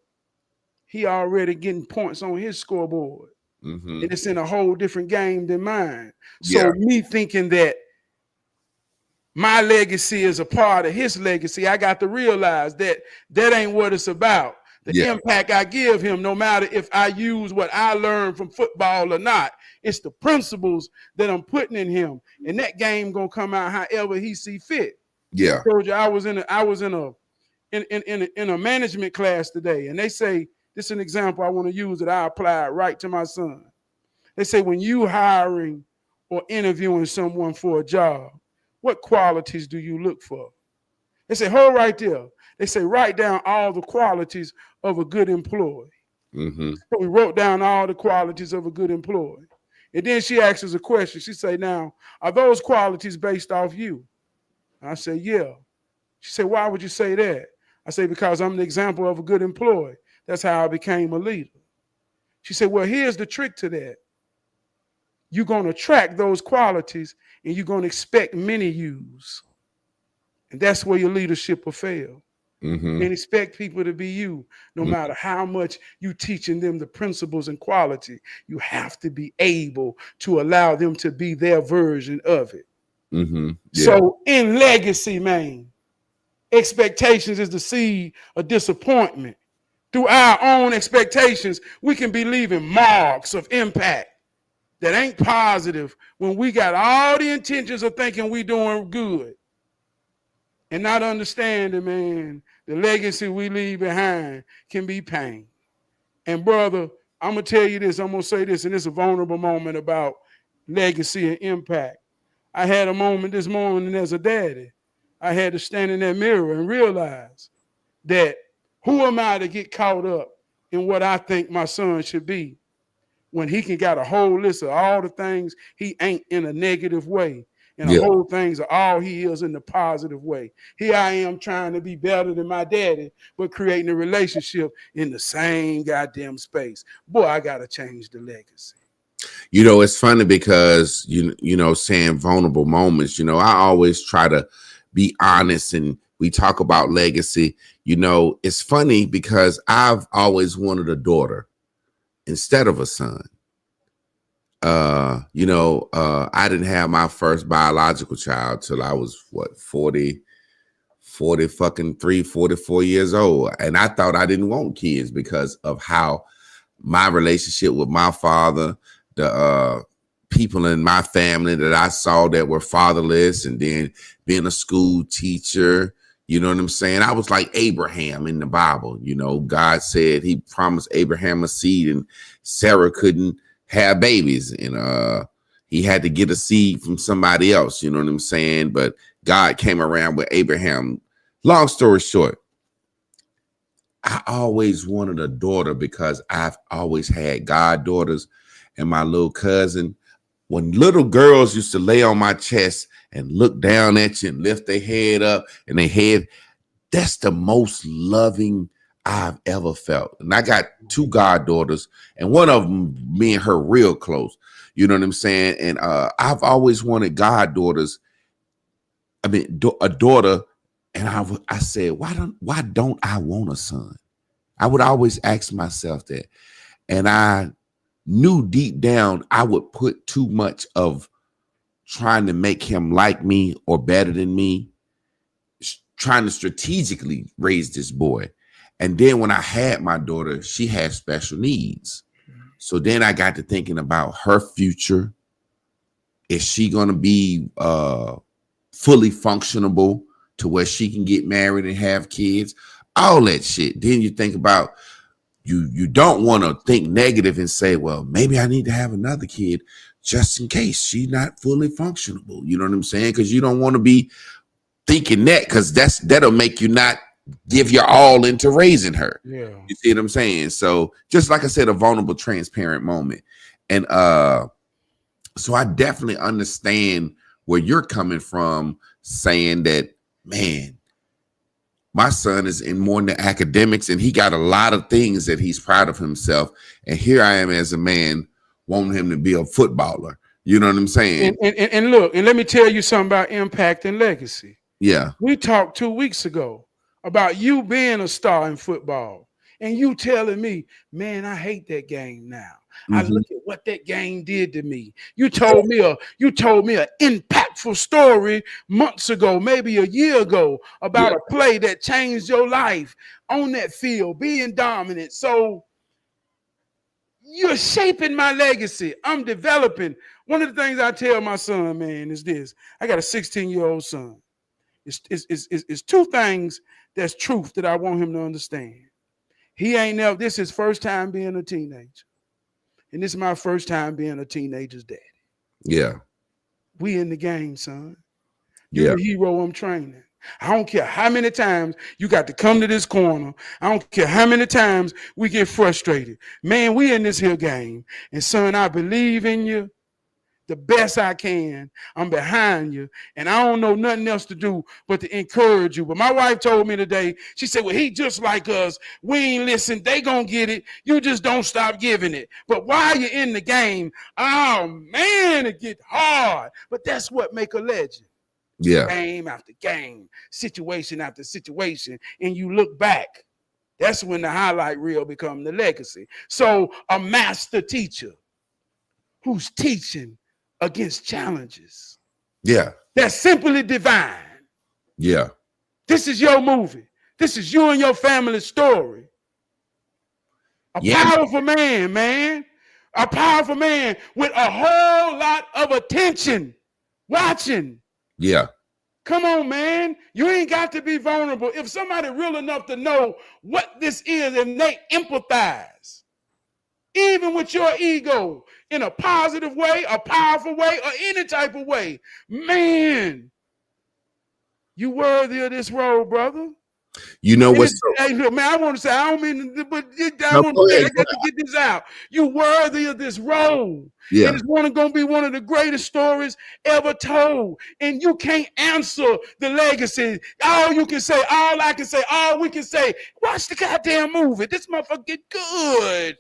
he already getting points on his scoreboard. Mm-hmm. And it's in a whole different game than mine. So me thinking that my legacy is a part of his legacy, I got to realize that that ain't what it's about. The impact I give him, no matter if I use what I learned from football or not, it's the principles that I'm putting in him, and that game gonna come out however he see fit. Yeah, I told you I was in a management class today, and they say this is an example I want to use that I apply right to my son. They say when you hiring or interviewing someone for a job, what qualities do you look for? They say, hold right there. They say, write down all the qualities of a good employee. Mm-hmm. So we wrote down all the qualities of a good employee. And then she asks us a question. She say, now, are those qualities based off you? I say, yeah. She said, why would you say that? I say, because I'm the example of a good employee. That's how I became a leader. She said, well, here's the trick to that. You're going to track those qualities and you're going to expect many use. And that's where your leadership will fail. Mm-hmm. And expect people to be you, no matter how much you teaching them the principles and quality. You have to be able to allow them to be their version of it. Mm-hmm. Yeah. So in legacy, man, expectations is the seed of disappointment. Through our own expectations, we can be leaving marks of impact that ain't positive when we got all the intentions of thinking we doing good. And not understanding, man, the legacy we leave behind can be pain. And brother, I'm going to tell you this, I'm going to say this, and it's a vulnerable moment about legacy and impact. I had a moment this morning as a daddy. I had to stand in that mirror and realize that who am I to get caught up in what I think my son should be when he can got a whole list of all the things he ain't in a negative way. And the whole things are all he is in the positive way. Here I am trying to be better than my daddy, but creating a relationship in the same goddamn space. Boy, I got to change the legacy. You know, it's funny because, you know, saying vulnerable moments, you know, I always try to be honest, and we talk about legacy. You know, it's funny because I've always wanted a daughter instead of a son. You know, I didn't have my first biological child till I was 45 44 years old. And I thought I didn't want kids because of how my relationship with my father, the people in my family that I saw that were fatherless, and then being a school teacher, you know what I'm saying? I was like Abraham in the Bible. You know, God said he promised Abraham a seed, and Sarah couldn't have babies, and he had to get a seed from somebody else, you know what I'm saying? But God came around with Abraham. Long story short, I always wanted a daughter because I've always had goddaughters, and my little cousin, when little girls used to lay on my chest and look down at you and lift their head up and their head, that's the most loving I've ever felt. And I got two goddaughters, and one of them, me and her real close. You know what I'm saying? And I've always wanted goddaughters. I mean, a daughter. And I said, why don't I want a son? I would always ask myself that. And I knew deep down I would put too much of trying to make him like me or better than me, trying to strategically raise this boy. And then when I had my daughter, she had special needs. So then I got to thinking about her future. Is she going to be fully functionable to where she can get married and have kids? All that shit. Then you think about, you don't want to think negative and say, well, maybe I need to have another kid just in case she's not fully functionable. You know what I'm saying? Because you don't want to be thinking that, because that'll make you not give your all into raising her. Yeah. You see what I'm saying? So just like I said, a vulnerable, transparent moment. And so I definitely understand where you're coming from, saying that, man, my son is in more than academics, and he got a lot of things that he's proud of himself. And here I am as a man wanting him to be a footballer. You know what I'm saying? And look, and let me tell you something about impact and legacy. Yeah. We talked 2 weeks ago about you being a star in football, and you telling me, man, I hate that game now. I look at what that game did to me. You told me an impactful story months ago, maybe a year ago, about a play that changed your life on that field, being dominant. So you're shaping my legacy. I'm developing. One of the things I tell my son, man, is this. I got a 16-year-old son. It's two things that's truth that I want him to understand. He ain't never, this is his first time being a teenager. And this is my first time being a teenager's daddy. Yeah. We in the game, son. You're the hero I'm training. I don't care how many times you got to come to this corner. I don't care how many times we get frustrated. Man, we in this here game. And son, I believe in you the best I can. I'm behind you. And I don't know nothing else to do but to encourage you. But my wife told me today, she said, well, he just like us. We ain't listen. They gonna get it. You just don't stop giving it. But while you're in the game, oh, man, it get hard. But that's what make a legend. Yeah. Game after game, situation after situation. And you look back. That's when the highlight reel become the legacy. So a master teacher who's teaching against challenges. Yeah. That's simply divine. Yeah. This is your movie. This is you and your family's story. A powerful man, man. A powerful man with a whole lot of attention watching. Yeah. Come on, man. You ain't got to be vulnerable. If somebody real enough to know what this is and they empathize, even with your ego, in a positive way, a powerful way, or any type of way, man, you worthy of this role, brother. You know what's hey, look, man, I want to say, I don't mean, but I want to say, I got to get this out. You worthy of this role. Yeah. And it's going to be one of the greatest stories ever told. And you can't answer the legacy. All you can say, all I can say, all we can say, watch the goddamn movie. This motherfucker good.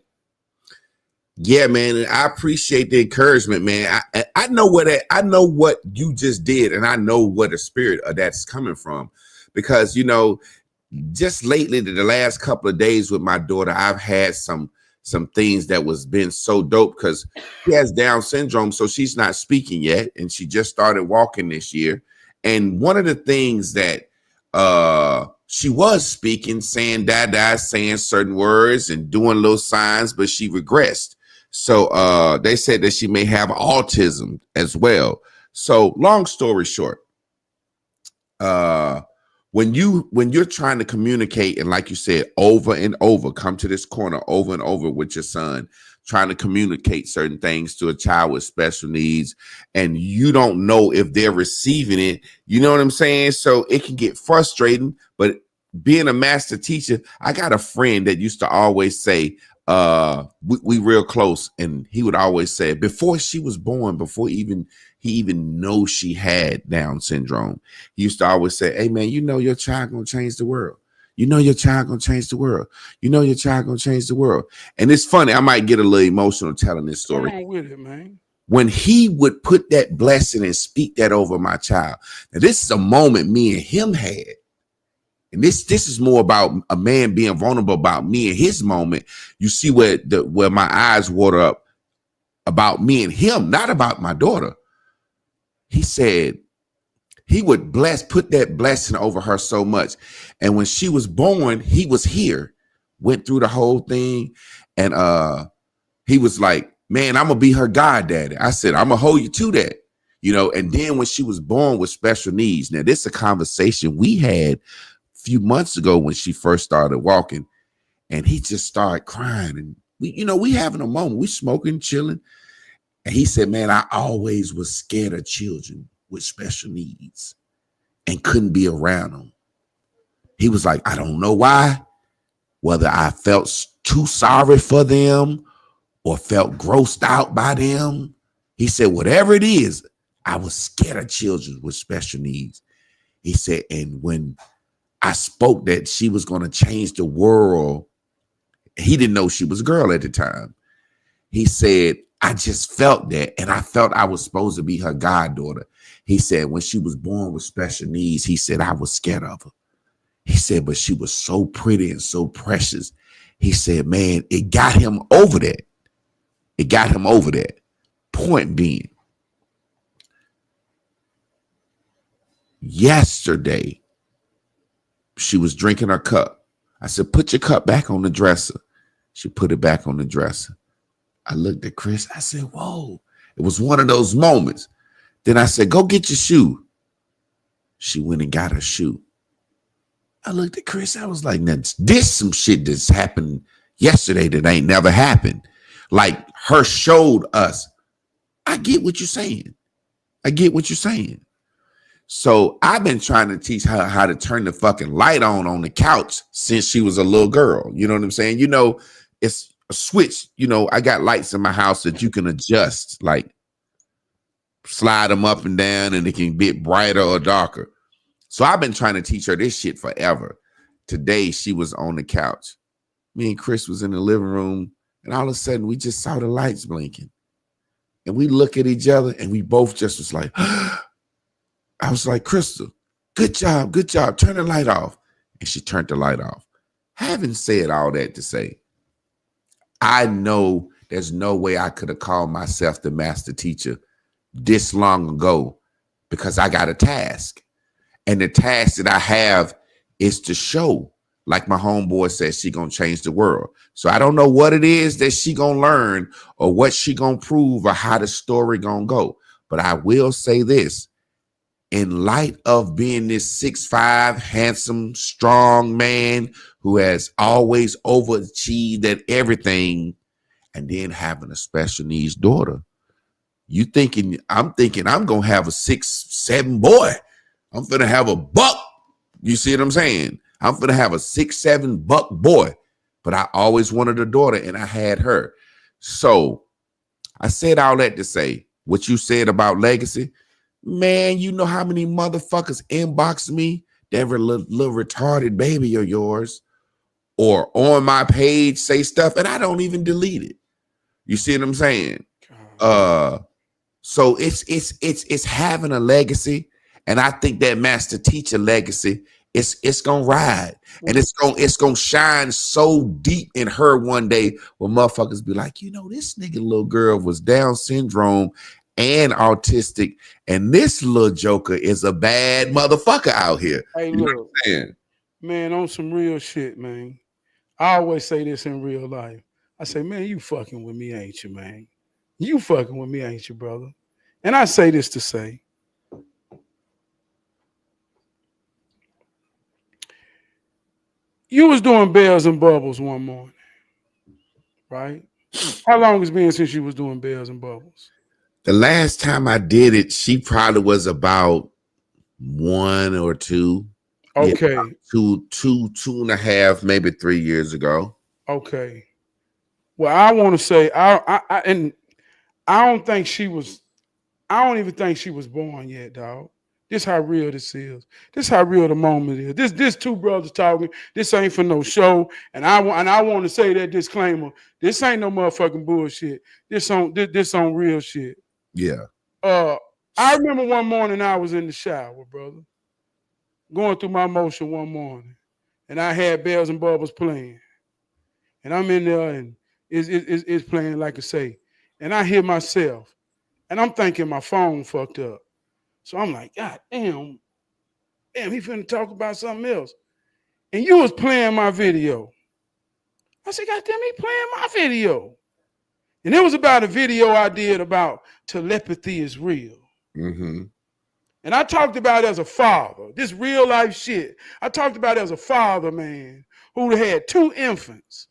Yeah, man, and I appreciate the encouragement, man. I know what you just did, and I know where the spirit of that's coming from, because just lately, the last couple of days with my daughter, I've had some things that was been so dope, because she has Down syndrome, so she's not speaking yet, and she just started walking this year. And one of the things that she was speaking, saying dada, saying certain words and doing little signs, but she regressed. So they said that she may have autism as well. So long story short, when you're trying to communicate, and like you said, over and over, come to this corner over and over with your son, trying to communicate certain things to a child with special needs, and you don't know if they're receiving it, you know what I'm saying? So it can get frustrating. But being a master teacher, I got a friend that used to always say, we real close, and he would always say, before she was born, before he even knows she had Down syndrome, he used to always say, hey man, you know your child gonna change the world. You know your child gonna change the world. You know your child gonna change the world. And it's funny, I might get a little emotional telling this story. Come on with it, man. When he would put that blessing and speak that over my child. Now this is a moment me and him had. And this is more about a man being vulnerable about me and his moment. You see where my eyes water up about me and him, not about my daughter. He said he would put that blessing over her so much. And when she was born, he was here, went through the whole thing. And he was like, man, I'm gonna be her goddaddy. I said, I'm gonna hold you to that. You know, and then when she was born with special needs, now this is a conversation we had few months ago when she first started walking, and he just started crying, and we having a moment, we smoking, chilling, and he said, man, I always was scared of children with special needs and couldn't be around them. He was like, I don't know why, whether I felt too sorry for them or felt grossed out by them. He said, whatever it is, I was scared of children with special needs. He said, and when I spoke that she was going to change the world, he didn't know she was a girl at the time. He said, I just felt that, and I felt I was supposed to be her goddaughter. He said, when she was born with special needs, he said, I was scared of her. He said, but she was so pretty and so precious. He said, man, it got him over that. It got him over that. Point being, yesterday, she was drinking her cup. I said, put your cup back on the dresser. She put it back on the dresser. I looked at Chris. I said, whoa. It was one of those moments. Then I said, go get your shoe. She went and got her shoe. I looked at Chris. I was like, now, this some shit that's happened yesterday that ain't never happened. Like her showed us. I get what you're saying. I get what you're saying. So I've been trying to teach her how to turn the fucking light on the couch since she was a little girl. You know what I'm saying? You know, it's a switch. You know, I got lights in my house that you can adjust, like slide them up and down, and it can get brighter or darker. So I've been trying to teach her this shit forever. Today, she was on the couch. Me and Chris was in the living room, and all of a sudden, we just saw the lights blinking. And we look at each other, and we both just was like, I was like, Crystal, good job, turn the light off. And she turned the light off. Having said all that to say, I know there's no way I could have called myself the master teacher this long ago, because I got a task. And the task that I have is to show, like my homeboy says, she gonna change the world. So I don't know what it is that she gonna learn or what she gonna prove or how the story gonna go. But I will say this. In light of being this 6'5", handsome, strong man who has always overachieved at everything, and then having a special needs daughter, I'm thinking I'm gonna have a 6'7" boy. I'm finna have a buck. You see what I'm saying? I'm finna have a 6'7" buck boy. But I always wanted a daughter, and I had her. So I said all that to say what you said about legacy. Man, you know how many motherfuckers inbox me that little retarded baby of yours, or on my page say stuff, and I don't even delete it. You see what I'm saying? So it's having a legacy, and I think that master teacher legacy it's gonna ride, and it's gonna shine so deep in her one day where motherfuckers be like, you know, this nigga little girl was Down syndrome, and autistic, and this little joker is a bad motherfucker out here. Hey, You know what look, I'm saying? man, on some real shit, man. I always say this in real life. I say, man, you fucking with me, ain't you, man? You fucking with me, ain't you, brother? And I say this to say, you was doing bells and bubbles one morning, right? How long it's been since you was doing bells and bubbles? The last time I did it, she probably was about 1 or 2. Yeah, Okay, two and a half, maybe 3 years ago. okay. Well, I want to say, and I don't think she was. I don't even think she was born yet, dog. This how real this is. This how real the moment is. This two brothers talking. This ain't for no show. And I want to say that disclaimer. This ain't no motherfucking bullshit. This on real shit. Yeah. I remember one morning I was in the shower, brother, going through my motion one morning, and I had bells and bubbles playing, and I'm in there and it's playing like I say, and I hear myself, and I'm thinking my phone fucked up. So I'm like, God damn, he finna talk about something else. And you was playing my video. I said, God damn, he playing my video. And it was about a video I did about telepathy is real. Mm-hmm. And I talked about it as a father, this real life shit. I talked about it as a father, man, who had 2 infants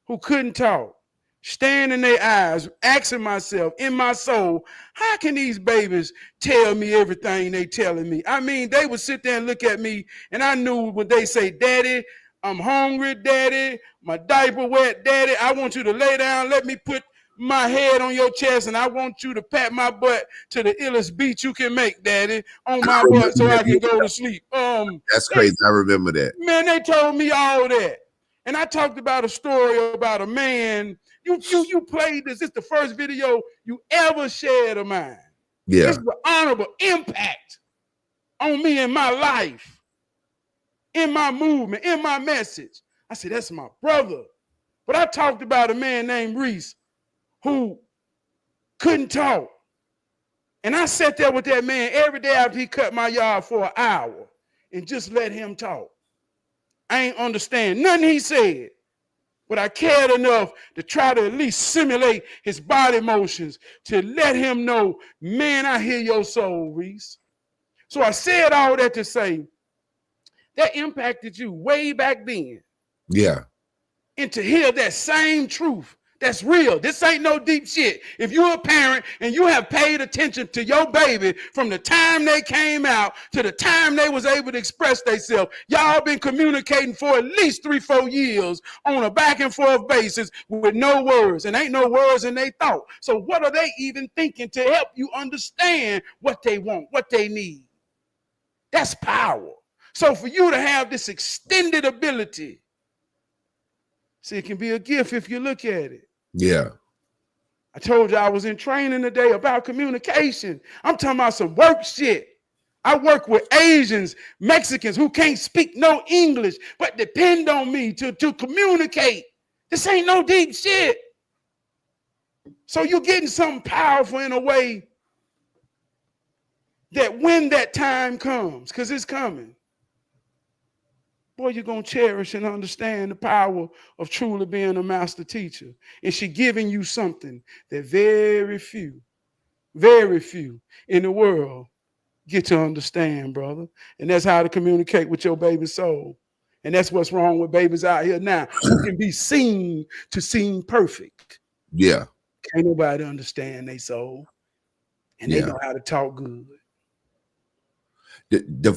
who couldn't talk, staring in their eyes, asking myself in my soul, how can these babies tell me everything they telling me? I mean, they would sit there and look at me, and I knew when they say, Daddy, I'm hungry, Daddy, my diaper wet, Daddy, I want you to lay down, let me put my head on your chest, and I want you to pat my butt to the illest beat you can make, Daddy, on my butt so I can go to sleep. That's crazy. I remember that. Man, they told me all that. And I talked about a story about a man. You played this. It's the first video you ever shared of mine. Yeah. This is an honorable impact on me in my life, in my movement, in my message. I said, that's my brother. But I talked about a man named Reese who couldn't talk. And I sat there with that man every day after he cut my yard for an hour and just let him talk. I ain't understand nothing he said, but I cared enough to try to at least simulate his body motions to let him know, man, I hear your soul, Reese. So I said all that to say that impacted you way back then. Yeah. And to hear that same truth, that's real. This ain't no deep shit. If you're a parent and you have paid attention to your baby from the time they came out to the time they was able to express themselves, y'all been communicating for at least 3-4 years on a back and forth basis with no words, and ain't no words in their thought. So what are they even thinking to help you understand what they want, what they need? That's power. So for you to have this extended ability, see, it can be a gift if you look at it. Yeah. I told you I was in training today about communication. I'm talking about some work shit. I work with Asians, Mexicans who can't speak no English, but depend on me to communicate. This ain't no deep shit. So you're getting something powerful in a way that when that time comes, because it's coming, boy, you're going to cherish and understand the power of truly being a master teacher. And she giving you something that very few in the world get to understand, brother. And that's how to communicate with your baby soul. And that's what's wrong with babies out here now who can be seen to seem perfect. Yeah. Can't nobody understand their soul. And they know how to talk good. The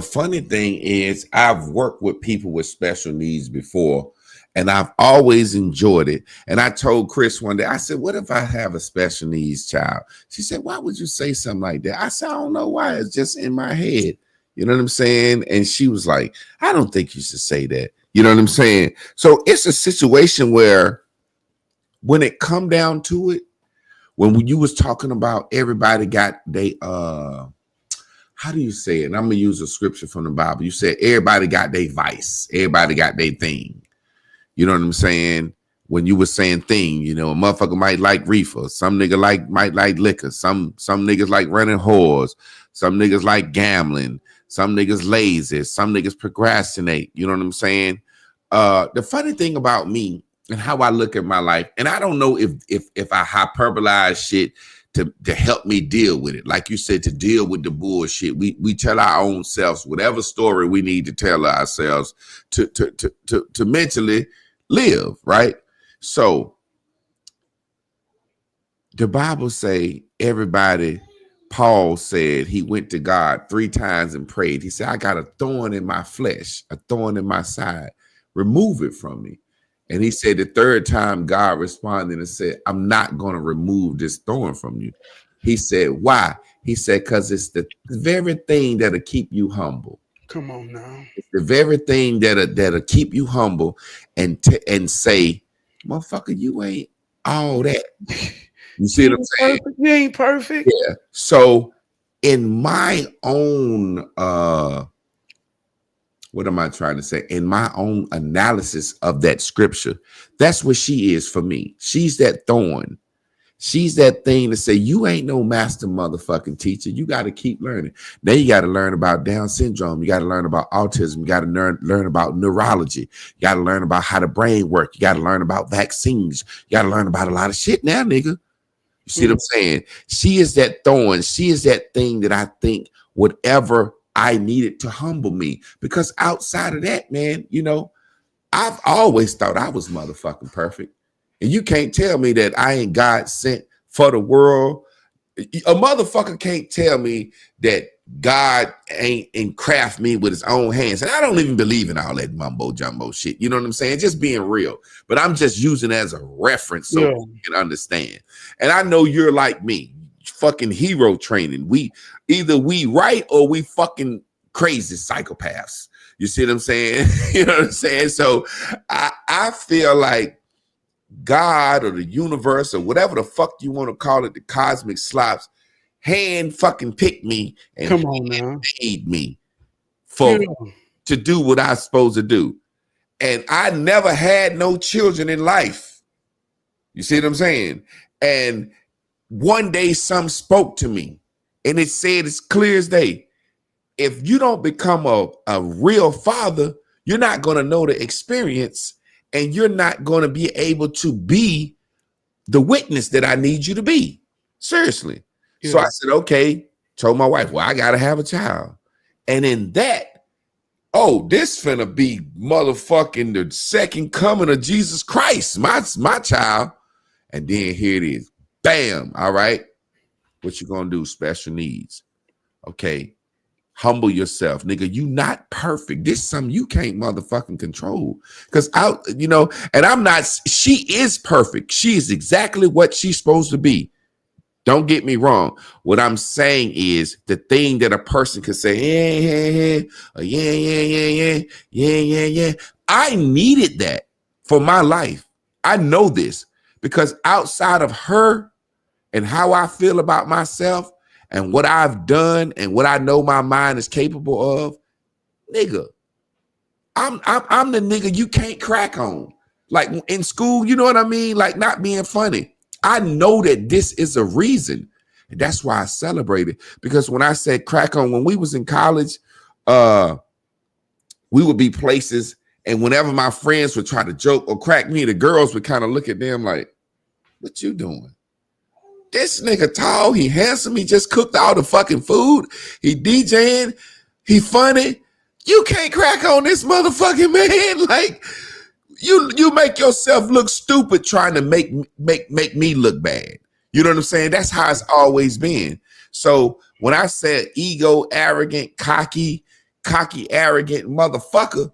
funny thing is I've worked with people with special needs before, and I've always enjoyed it. And I told Chris one day, I said, what if I have a special needs child? She said, why would you say something like that? I said, I don't know why. It's just in my head. You know what I'm saying? And she was like, I don't think you should say that. You know what I'm saying? So it's a situation where when it come down to it, when you was talking about everybody got they how do you say it? And I'm gonna use a scripture from the Bible. You said everybody got their vice, everybody got their thing. You know what I'm saying? when you were saying thing, you know, a motherfucker might like reefer, some nigga might like liquor, some niggas like running whores, some niggas like gambling, some niggas lazy, some niggas procrastinate. You know what I'm saying? The funny thing about me and how I look at my life, and I don't know if I hyperbolize shit to help me deal with it. Like you said, to deal with the bullshit. We tell our own selves whatever story we need to tell ourselves to mentally live, right? So the Bible say everybody, Paul said he went to God 3 times and prayed. He said, I got a thorn in my flesh, a thorn in my side. Remove it from me. And he said the 3rd time God responded and said, I'm not going to remove this thorn from you. He said, why? He said, because it's the very thing that'll keep you humble. Come on now. It's the very thing that'll keep you humble and say, motherfucker, you ain't all that. You see what I'm saying? Perfect. You ain't perfect. Yeah. So in my own what am I trying to say? In my own analysis of that scripture, that's what she is for me. She's that thorn. She's that thing to say, you ain't no master motherfucking teacher. You got to keep learning. Then you got to learn about Down syndrome. You got to learn about autism. You got to learn about neurology. You got to learn about how the brain works. You got to learn about vaccines. You got to learn about a lot of shit now, nigga. You see what I'm saying? She is that thorn. She is that thing that I think whatever I needed to humble me. Because outside of that, man, you know, I've always thought I was motherfucking perfect. And you can't tell me that I ain't God sent for the world. A motherfucker can't tell me that God ain't and craft me with his own hands. And I don't even believe in all that mumbo jumbo shit. You know what I'm saying? Just being real. But I'm just using it as a reference so you can understand. And I know you're like me, fucking hero training. We right or we fucking crazy psychopaths. You see what I'm saying? You know what I'm saying? So I feel like God or the universe or whatever the fuck you want to call it, the cosmic slops, hand fucking picked me and come on now, made me to do what I was supposed to do. And I never had no children in life. You see what I'm saying? And one day some spoke to me and it said it's clear as day. If you don't become a real father, you're not going to know the experience and you're not going to be able to be the witness that I need you to be. Seriously. Yeah. So I said, okay, told my wife, well, I got to have a child. And in that, oh, this finna be motherfucking the second coming of Jesus Christ, my child. And then here it is. Bam. All right. What you going to do? Special needs. Okay. Humble yourself, nigga. You not perfect. This is something you can't motherfucking control. Because you know, and I'm not, she is perfect. She is exactly what she's supposed to be. Don't get me wrong. What I'm saying is the thing that a person can say, yeah. I needed that for my life. I know this because outside of her and how I feel about myself, and what I've done and what I know my mind is capable of, nigga, I'm the nigga you can't crack on. Like in school, you know what I mean? Like not being funny. I know that this is a reason. And that's why I celebrate it. Because when I said crack on, when we was in college, we would be places and whenever my friends would try to joke or crack me, the girls would kind of look at them like, what you doing? This nigga tall, he handsome, he just cooked all the fucking food, he DJing, he funny. You can't crack on this motherfucking man. Like you make yourself look stupid trying to make me look bad. You know what I'm saying? That's how it's always been. So when I said ego, arrogant, cocky, arrogant motherfucker,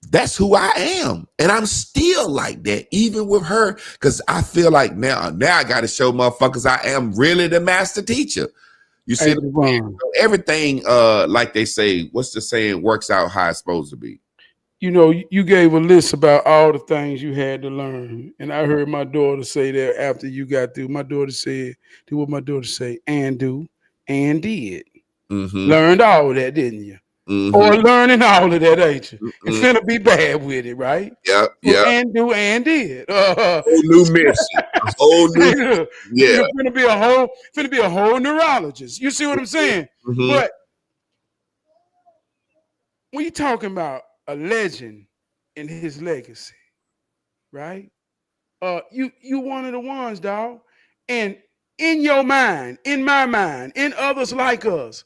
that's who I am. And I'm still like that, even with her, because I feel like now I got to show motherfuckers I am really the master teacher. You see, everything, like they say, what's the saying, works out how it's supposed to be. You know, you gave a list about all the things you had to learn. And I heard my daughter say that after you got through. My daughter said, do what my daughter say, and do, and did. Mm-hmm. Learned all that, didn't you? or learning all of that, ain't you? And Mm-mm. finna be bad with it, right? Yeah, Well, yeah. and do and did. Whole new mission. A whole new. Hey, look, Yeah. you're finna be a whole neurologist. You see what I'm saying? Mm-hmm. But when you talking about a legend and his legacy, right? You one of the ones, dog. And in your mind, in my mind, in others like us,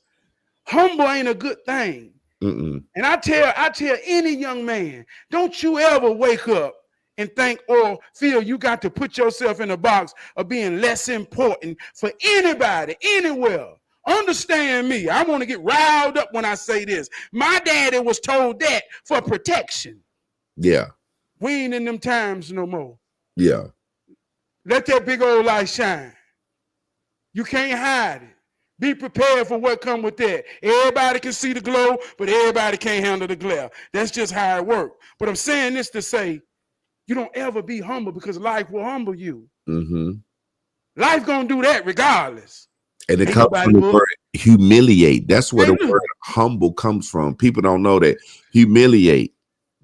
humble ain't a good thing. Mm-mm. And I tell any young man, don't you ever wake up and think or feel you got to put yourself in a box of being less important for anybody, anywhere. Understand me. I want to get riled up when I say this. My daddy was told that for protection. Yeah. We ain't in them times no more. Yeah. Let that big old light shine. You can't hide it. Be prepared for what come with that. Everybody can see the glow, but everybody can't handle the glare. That's just how it works. But I'm saying this to say, you don't ever be humble because life will humble you. Mm-hmm. Life gonna do that regardless. And it Ain't comes nobody from the but. word humiliate. That's where Hey, the word look. humble comes from. People don't know that. Humiliate.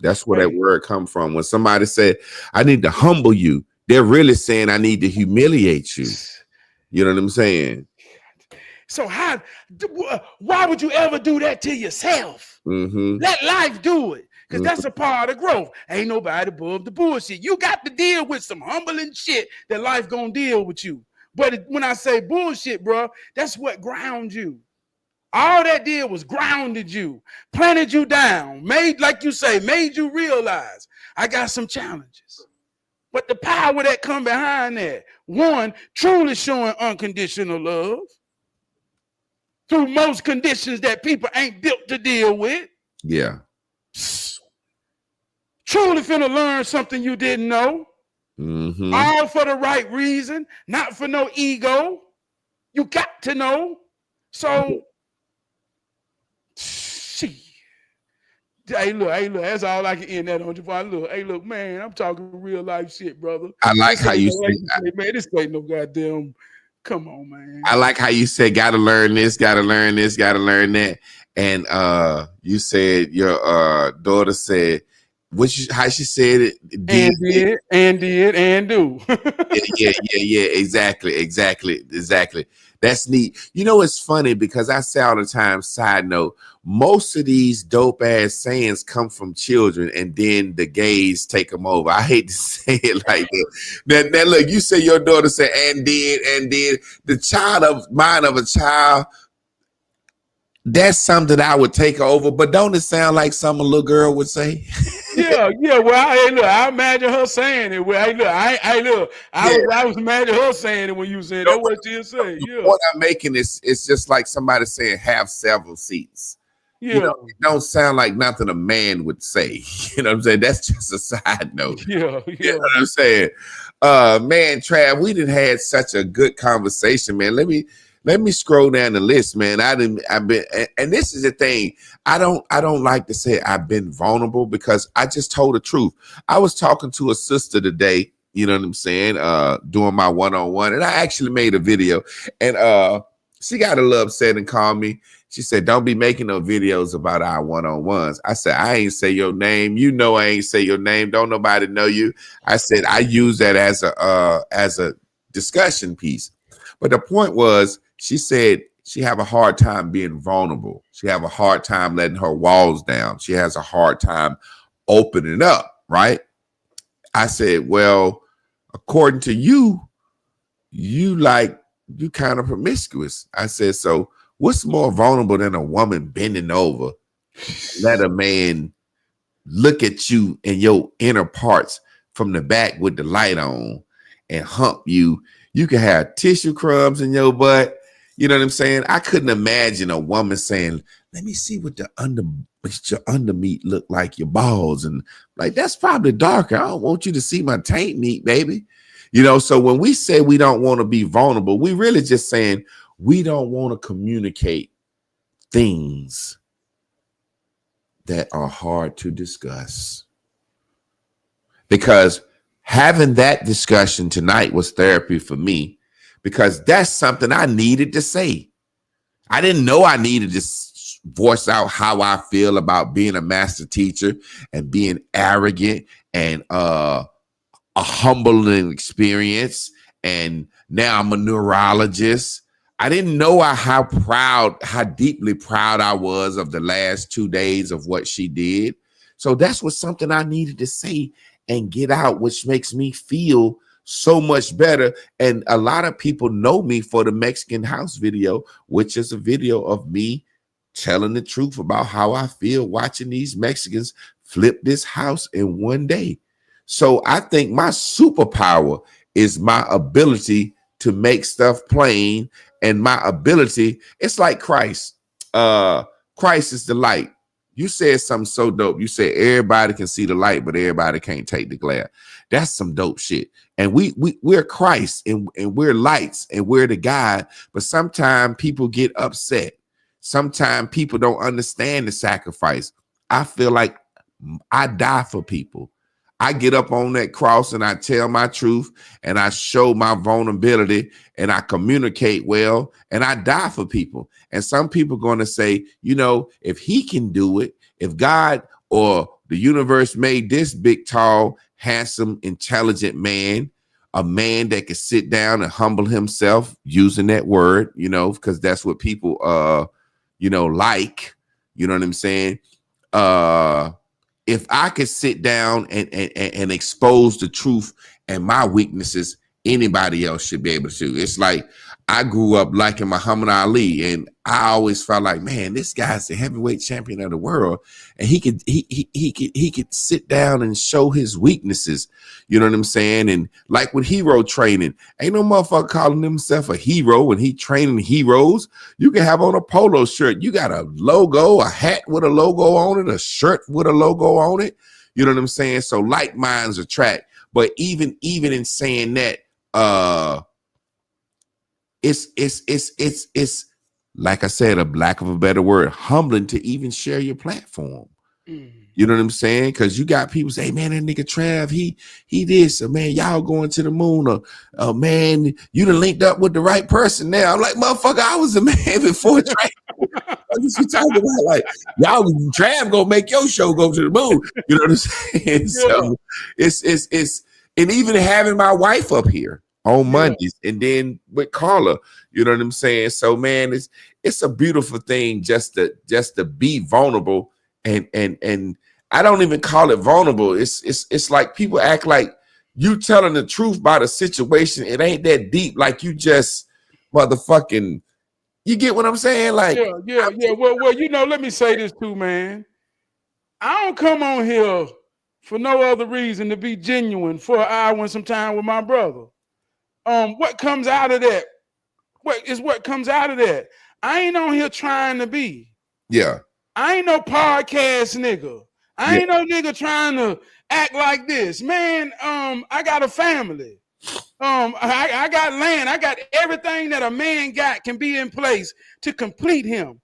That's where that Hey. word comes from. When somebody said, I need to humble you, they're really saying I need to humiliate you. You know what I'm saying? So why would you ever do that to yourself? Mm-hmm. Let life do it. Because Mm-hmm. that's a part of growth. Ain't nobody above the bullshit. You got to deal with some humbling shit that life gonna deal with you. But when I say bullshit, bro, that's what grounds you. All that did was grounded you, planted you down, made, like you say, made you realize I got some challenges. But the power that come behind that, one, truly showing unconditional love through most conditions that people ain't built to deal with. Yeah. Truly finna learn something you didn't know. Mm-hmm. All for the right reason, not for no ego. You got to know. So, see. Hey, look, that's all I can end that on. Look, hey, look, man, I'm talking real life shit, brother. I like This how ain't you no, say, man, this ain't no goddamn, come on, man. I like how you said, gotta learn this, gotta learn this, gotta learn that. And you said your daughter said, how she said it, And did, and do. yeah, exactly. That's neat. You know, it's funny because I say all the time, side note, most of these dope ass sayings come from children and then the gays take them over. I hate to say it like that. Now look, you say your daughter said and did. The child of mine of a child, that's something I would take over, but don't it sound like something a little girl would say? Yeah. Well, I imagine her saying it. Well, I was imagining her saying it when you said that. What she'll say. Yeah. What I'm making is it's just like somebody saying have several seats. Yeah. You know, it don't sound like nothing a man would say. You know what I'm saying? That's just a side note. Yeah. You know what I'm saying? Man, Trav, we didn't had such a good conversation, man. Let me scroll down the list, man. I've been, and this is the thing. I don't like to say I've been vulnerable because I just told the truth. I was talking to a sister today, you know what I'm saying? Doing my one-on-one, and I actually made a video, and she got a little upset and called me. She said, "Don't be making no videos about our one-on-ones." I said, "I ain't say your name. You know I ain't say your name. Don't nobody know you." I said, "I use that as a discussion piece." But the point was, she said she have a hard time being vulnerable. She have a hard time letting her walls down. She has a hard time opening up, right? I said, well, according to you, you kind of promiscuous. I said, so what's more vulnerable than a woman bending over, let a man look at you and your inner parts from the back with the light on and hump you? You can have tissue crumbs in your butt. You know what I'm saying? I couldn't imagine a woman saying, let me see what your undermeat look like, your balls. And like, that's probably darker. I don't want you to see my taint meat, baby. You know, so when we say we don't want to be vulnerable, we really just saying we don't want to communicate things that are hard to discuss. Because having that discussion tonight was therapy for me, because that's something I needed to say. I didn't know I needed to voice out how I feel about being a master teacher and being arrogant and a humbling experience. And now I'm a neurologist. I didn't know how deeply proud I was of the last 2 days of what she did. So that's what something I needed to say and get out, which makes me feel so much better. And a lot of people know me for the Mexican house video, which is a video of me telling the truth about how I feel watching these Mexicans flip this house in one day. So I think my superpower is my ability to make stuff plain, and my ability, it's like Christ. Christ is the light. You said something so dope. You said everybody can see the light, but everybody can't take the glare. That's some dope shit. And we're Christ, and we're lights, and we're the guide. But sometimes people get upset. Sometimes people don't understand the sacrifice. I feel like I die for people. I get up on that cross and I tell my truth and I show my vulnerability and I communicate well and I die for people. And some people are going to say, you know, if he can do it, if God or the universe made this big, tall, handsome, intelligent man, a man that could sit down and humble himself, using that word, you know, because that's what people, you know, like, you know what I'm saying? If I could sit down and expose the truth and my weaknesses, anybody else should be able to. It's like I grew up liking Muhammad Ali, and I always felt like, man, this guy's the heavyweight champion of the world, and he could sit down and show his weaknesses. You know what I'm saying? And like with hero training, ain't no motherfucker calling himself a hero when he training heroes. You can have on a polo shirt. You got a logo, a hat with a logo on it, a shirt with a logo on it. You know what I'm saying? So like minds attract. But even in saying that, it's like I said, a lack of a better word, humbling to even share your platform. You know what I'm saying? Because you got people say, hey, man, that nigga Trav, he did so, man, y'all going to the moon, or man, you done linked up with the right person now. I'm like, motherfucker, I was a man before Trav. What you talking about? Like, y'all, Trav gonna make your show go to the moon. You know what I'm saying? Yeah. So it's and even having my wife up here on Mondays, and then with Carla, you know what I'm saying? So man, it's a beautiful thing just to be vulnerable, and I don't even call it vulnerable. It's like people act like you telling the truth about a situation. It ain't that deep. Like you just motherfucking, you get what I'm saying? Like yeah. Well, you know, let me say this too, man. I don't come on here for no other reason to be genuine for an hour and some time with my brother. What comes out of that? What comes out of that? I ain't on here trying to be. Yeah. I ain't no podcast nigga. I ain't no nigga trying to act like this. Man, I got a family. I got land. I got everything that a man got can be in place to complete him.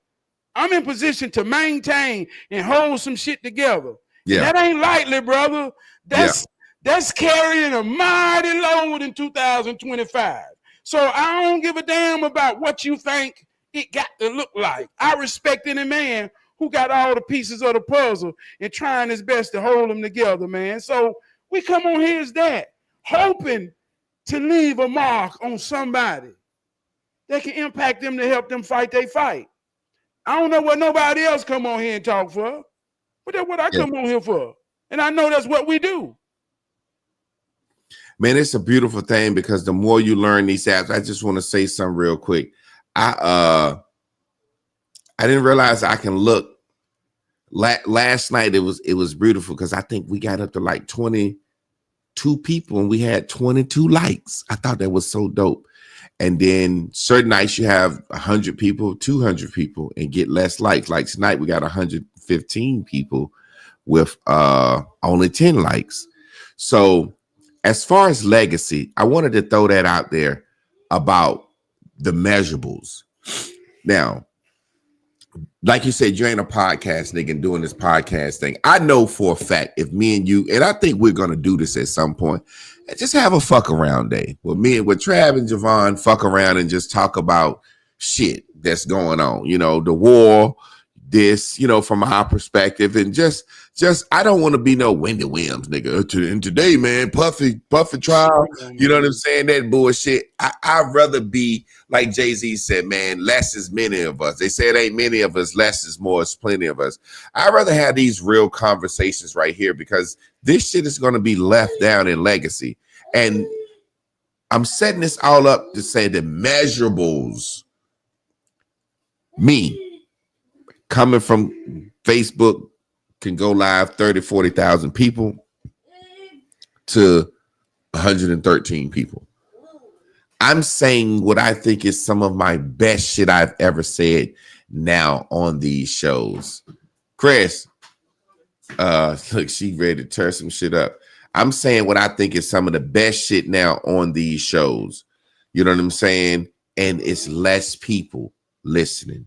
I'm in position to maintain and hold some shit together. Yeah. And that ain't lightly, brother. That's carrying a mighty load in 2025. So I don't give a damn about what you think it got to look like. I respect any man who got all the pieces of the puzzle and trying his best to hold them together, man. So we come on here as that, hoping to leave a mark on somebody that can impact them to help them fight their fight. I don't know what nobody else come on here and talk for, but that's what I come on here for. And I know that's what we do. Man, it's a beautiful thing because the more you learn these apps, I just want to say something real quick. I didn't realize I can look. Last night it was beautiful because I think we got up to like 22 people and we had 22 likes. I thought that was so dope. And then certain nights you have 100 people, 200 people, and get less likes. Like tonight we got 115 people with only 10 likes. So as far as legacy, I wanted to throw that out there about the measurables. Now, like you said, you ain't a podcast nigga and doing this podcast thing. I know for a fact if me and you, and I think we're going to do this at some point, just have a fuck around day with me and with Trab and Javon, fuck around and just talk about shit that's going on. You know, the war, this, from our perspective, and just I don't want to be no Wendy Williams nigga. And today, man, Puffy trial, you know what I'm saying? That bullshit. I'd rather be like Jay-Z said, man, less is many of us. They say it ain't many of us, less is more, it's plenty of us. I'd rather have these real conversations right here, because this shit is going to be left down in legacy. And I'm setting this all up to say the measurables, me coming from Facebook, can go live 30, 40,000 people to 113 people. I'm saying what I think is some of my best shit I've ever said now on these shows. Chris, look, she ready to tear some shit up. I'm saying what I think is some of the best shit now on these shows. You know what I'm saying? And it's less people listening.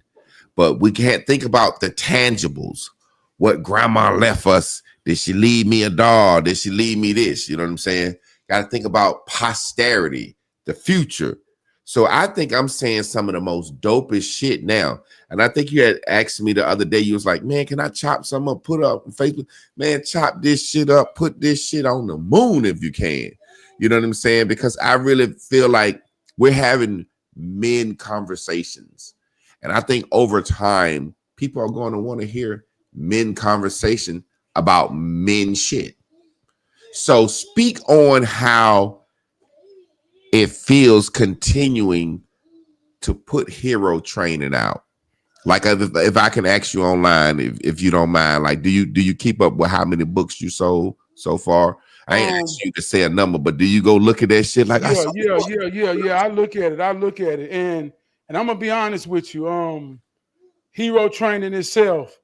But we can't think about the tangibles. What grandma left us. Did she leave me a doll? Did she leave me this? You know what I'm saying? Got to think about posterity, the future. So I think I'm saying some of the most dopest shit now. And I think you had asked me the other day, you was like, man, can I chop some up, put up on Facebook? Man, chop this shit up, put this shit on the moon if you can. You know what I'm saying? Because I really feel like we're having men conversations. And I think over time, people are going to want to hear men conversation about men shit. So speak on how it feels continuing to put hero training out. Like if I can ask you online, if you don't mind, like do you keep up with how many books you sold so far? I ain't asking you to say a number, but do you go look at that shit? Like yeah. I look at it, and I'm gonna be honest with you. Hero training itself,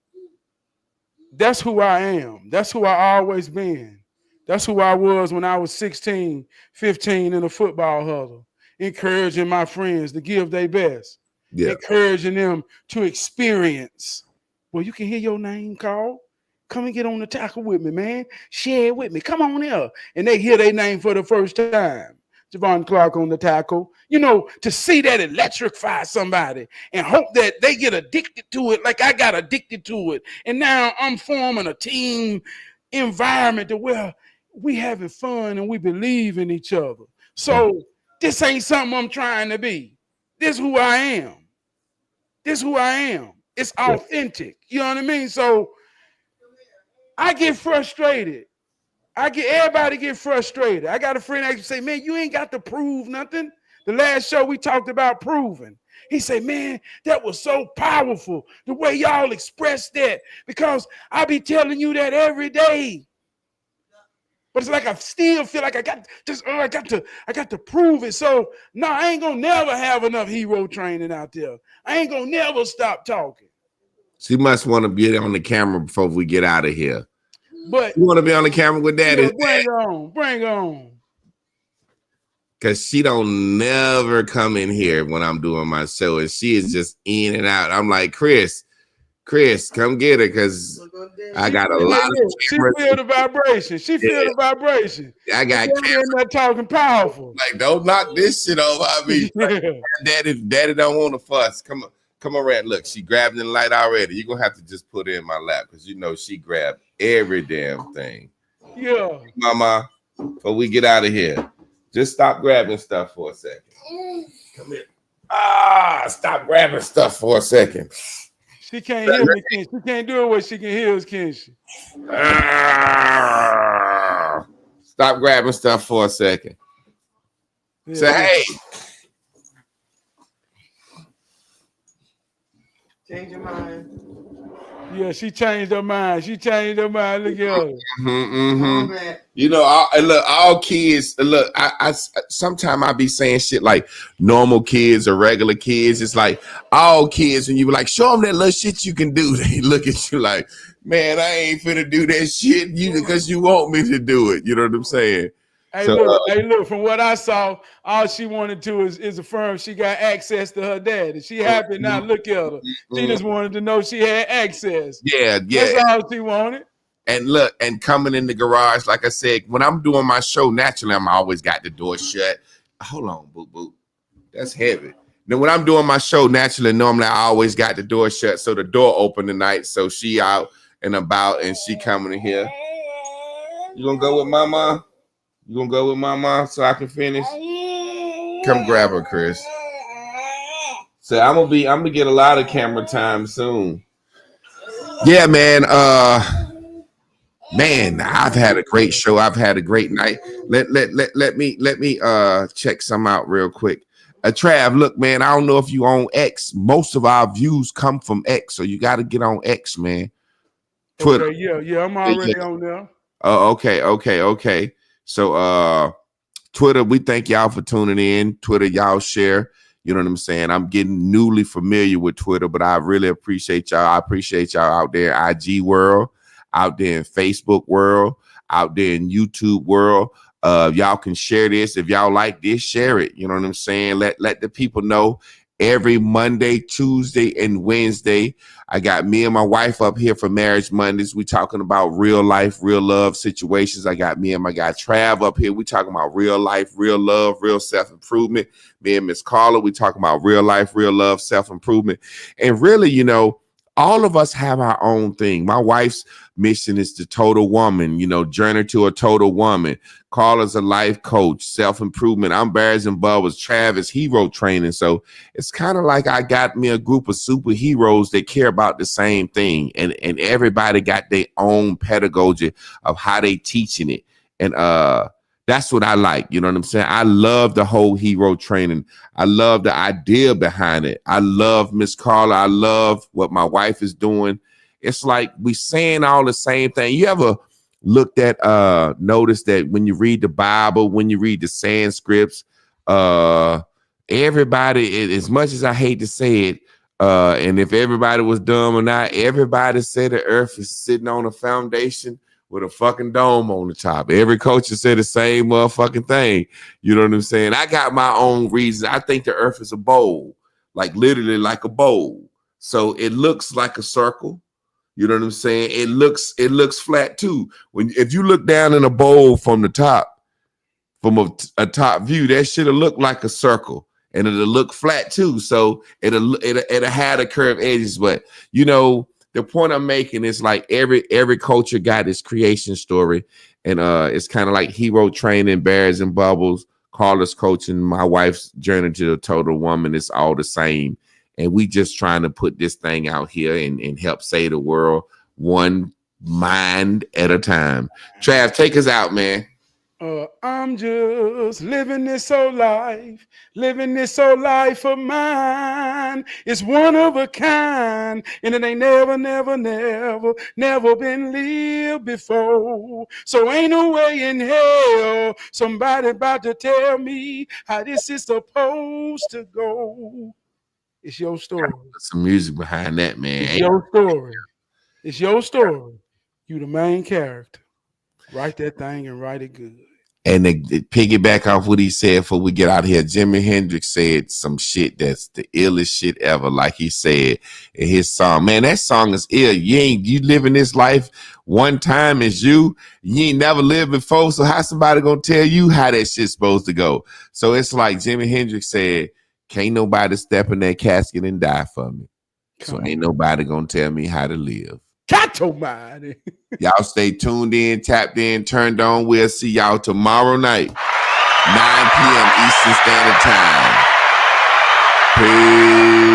that's who I am. That's who I always been. That's who I was when I was 16, 15 in a football huddle, encouraging my friends to give their best, encouraging them to experience. Well, you can hear your name called. Come and get on the tackle with me, man. Share it with me. Come on here. And they hear their name for the first time. Javon Clark on the tackle. You know, to see that electrify somebody and hope that they get addicted to it like I got addicted to it. And now I'm forming a team environment to where we having fun and we believe in each other. So this ain't something I'm trying to be. This is who I am. It's authentic. You know what I mean? So I get frustrated. Everybody get frustrated. I got a friend that say, man, you ain't got to prove nothing. The last show we talked about proving. He said, man, that was so powerful, the way y'all expressed that, because I be telling you that every day. But it's like I still feel like I got to prove it. So no, I ain't gonna never have enough hero training out there. I ain't gonna never stop talking. She must want to get on the camera before we get out of here. But you want to be on the camera with that? Yeah, bring on. Cause she don't never come in here when I'm doing my show, and she is just in and out. I'm like, Chris, come get her, cause I got a lot of. She feel the vibration. The vibration. I got cameras talking powerful. Like, don't knock this shit over me. Daddy don't want to fuss. Come on, Rat. Look, she grabbing the light already. You're gonna have to just put it in my lap, because you know she grabbed every damn thing. Yeah. Mama, before we get out of here, just stop grabbing stuff for a second. Come here. Stop grabbing stuff for a second. She can't hear me, can she? She can't do it what she can hear us, can she? Stop grabbing stuff for a second. Yeah. Say, hey. Change your mind. Yeah, she changed her mind. Look at her. You know, all kids. Look, I sometimes I be saying shit like normal kids or regular kids. It's like all kids, and you be like, show them that little shit you can do. They look at you like, man, I ain't finna do that shit because you want me to do it. You know what I'm saying? Hey, so, look, from what I saw, all she wanted to is affirm she got access to her dad. And she happy now. Look at her. She just wanted to know she had access. Yeah. That's all she wanted. And look, and coming in the garage, like I said, when I'm doing my show, naturally, I'm always got the door shut. Hold on, boo. That's heavy. Then when I'm doing my show, naturally, normally I always got the door shut, so the door open tonight. So she out and about, and she coming in here. You gonna go with Mama? You gonna go with Mama so I can finish? Come grab her, Chris. So I'm gonna get a lot of camera time soon. Yeah, man. Man, I've had a great show. I've had a great night. Let me check some out real quick. Trav, look, man, I don't know if you own X. Most of our views come from X, so you got to get on X, man. Twitter. Okay, yeah, I'm already on there. Oh, okay. So Twitter, we thank y'all for tuning in. Twitter, y'all share. You know what I'm saying? I'm getting newly familiar with Twitter, but I really appreciate y'all. I appreciate y'all out there, IG world, out there in Facebook world, out there in YouTube world. Y'all can share this. If y'all like this, share it. You know what I'm saying? Let the people know. Every Monday, Tuesday, and Wednesday, I got me and my wife up here for Marriage Mondays. We talking about real life, real love situations. I got me and my guy Trab up here. We talking about real life, real love, real self-improvement. Me and Miss Carla, we talking about real life, real love, self-improvement. And really, you know, all of us have our own thing. My wife's mission is the total woman, you know, journey to a total woman. Carla's a life coach, self-improvement. I'm Bears and Bubbles, Travis, hero training. So it's kind of like I got me a group of superheroes that care about the same thing. And everybody got their own pedagogy of how they teaching it. And that's what I like. You know what I'm saying? I love the whole hero training. I love the idea behind it. I love Miss Carla. I love what my wife is doing. It's like we saying all the same thing. You ever looked at, notice that when you read the Bible, when you read the Sanskrits, everybody, as much as I hate to say it, and if everybody was dumb or not, everybody said the earth is sitting on a foundation with a fucking dome on the top. Every coach has said the same motherfucking thing. You know what I'm saying? I got my own reasons. I think the earth is a bowl, like literally like a bowl. So it looks like a circle. You know what I'm saying? It looks flat too. If you look down in a bowl from the top, from a top view, that should have looked like a circle, and it'll look flat too. So it'll have the curved edges. But you know, the point I'm making is like every culture got its creation story, and it's kind of like hero training, Bears and Bubbles, Carla's coaching, my wife's journey to the total woman. It's all the same. And we just trying to put this thing out here and help save the world one mind at a time. Trav, take us out, man. I'm just living this old life of mine. It's one of a kind, and it ain't never been lived before. So ain't no way in hell somebody about to tell me how this is supposed to go. It's your story. Some music behind that, man. It's your story. It's your story. You the main character. Write that thing and write it good. And to piggyback off what he said before we get out of here, Jimi Hendrix said some shit that's the illest shit ever, like he said in his song. Man, that song is ill. You living this life one time as you ain't never lived before, so how somebody gonna tell you how that shit's supposed to go? So it's like Jimi Hendrix said, can't nobody step in that casket and die for me. So ain't nobody gonna tell me how to live. Catomani. Y'all stay tuned in, tapped in, turned on. We'll see y'all tomorrow night, 9 p.m. Eastern Standard Time. Peace.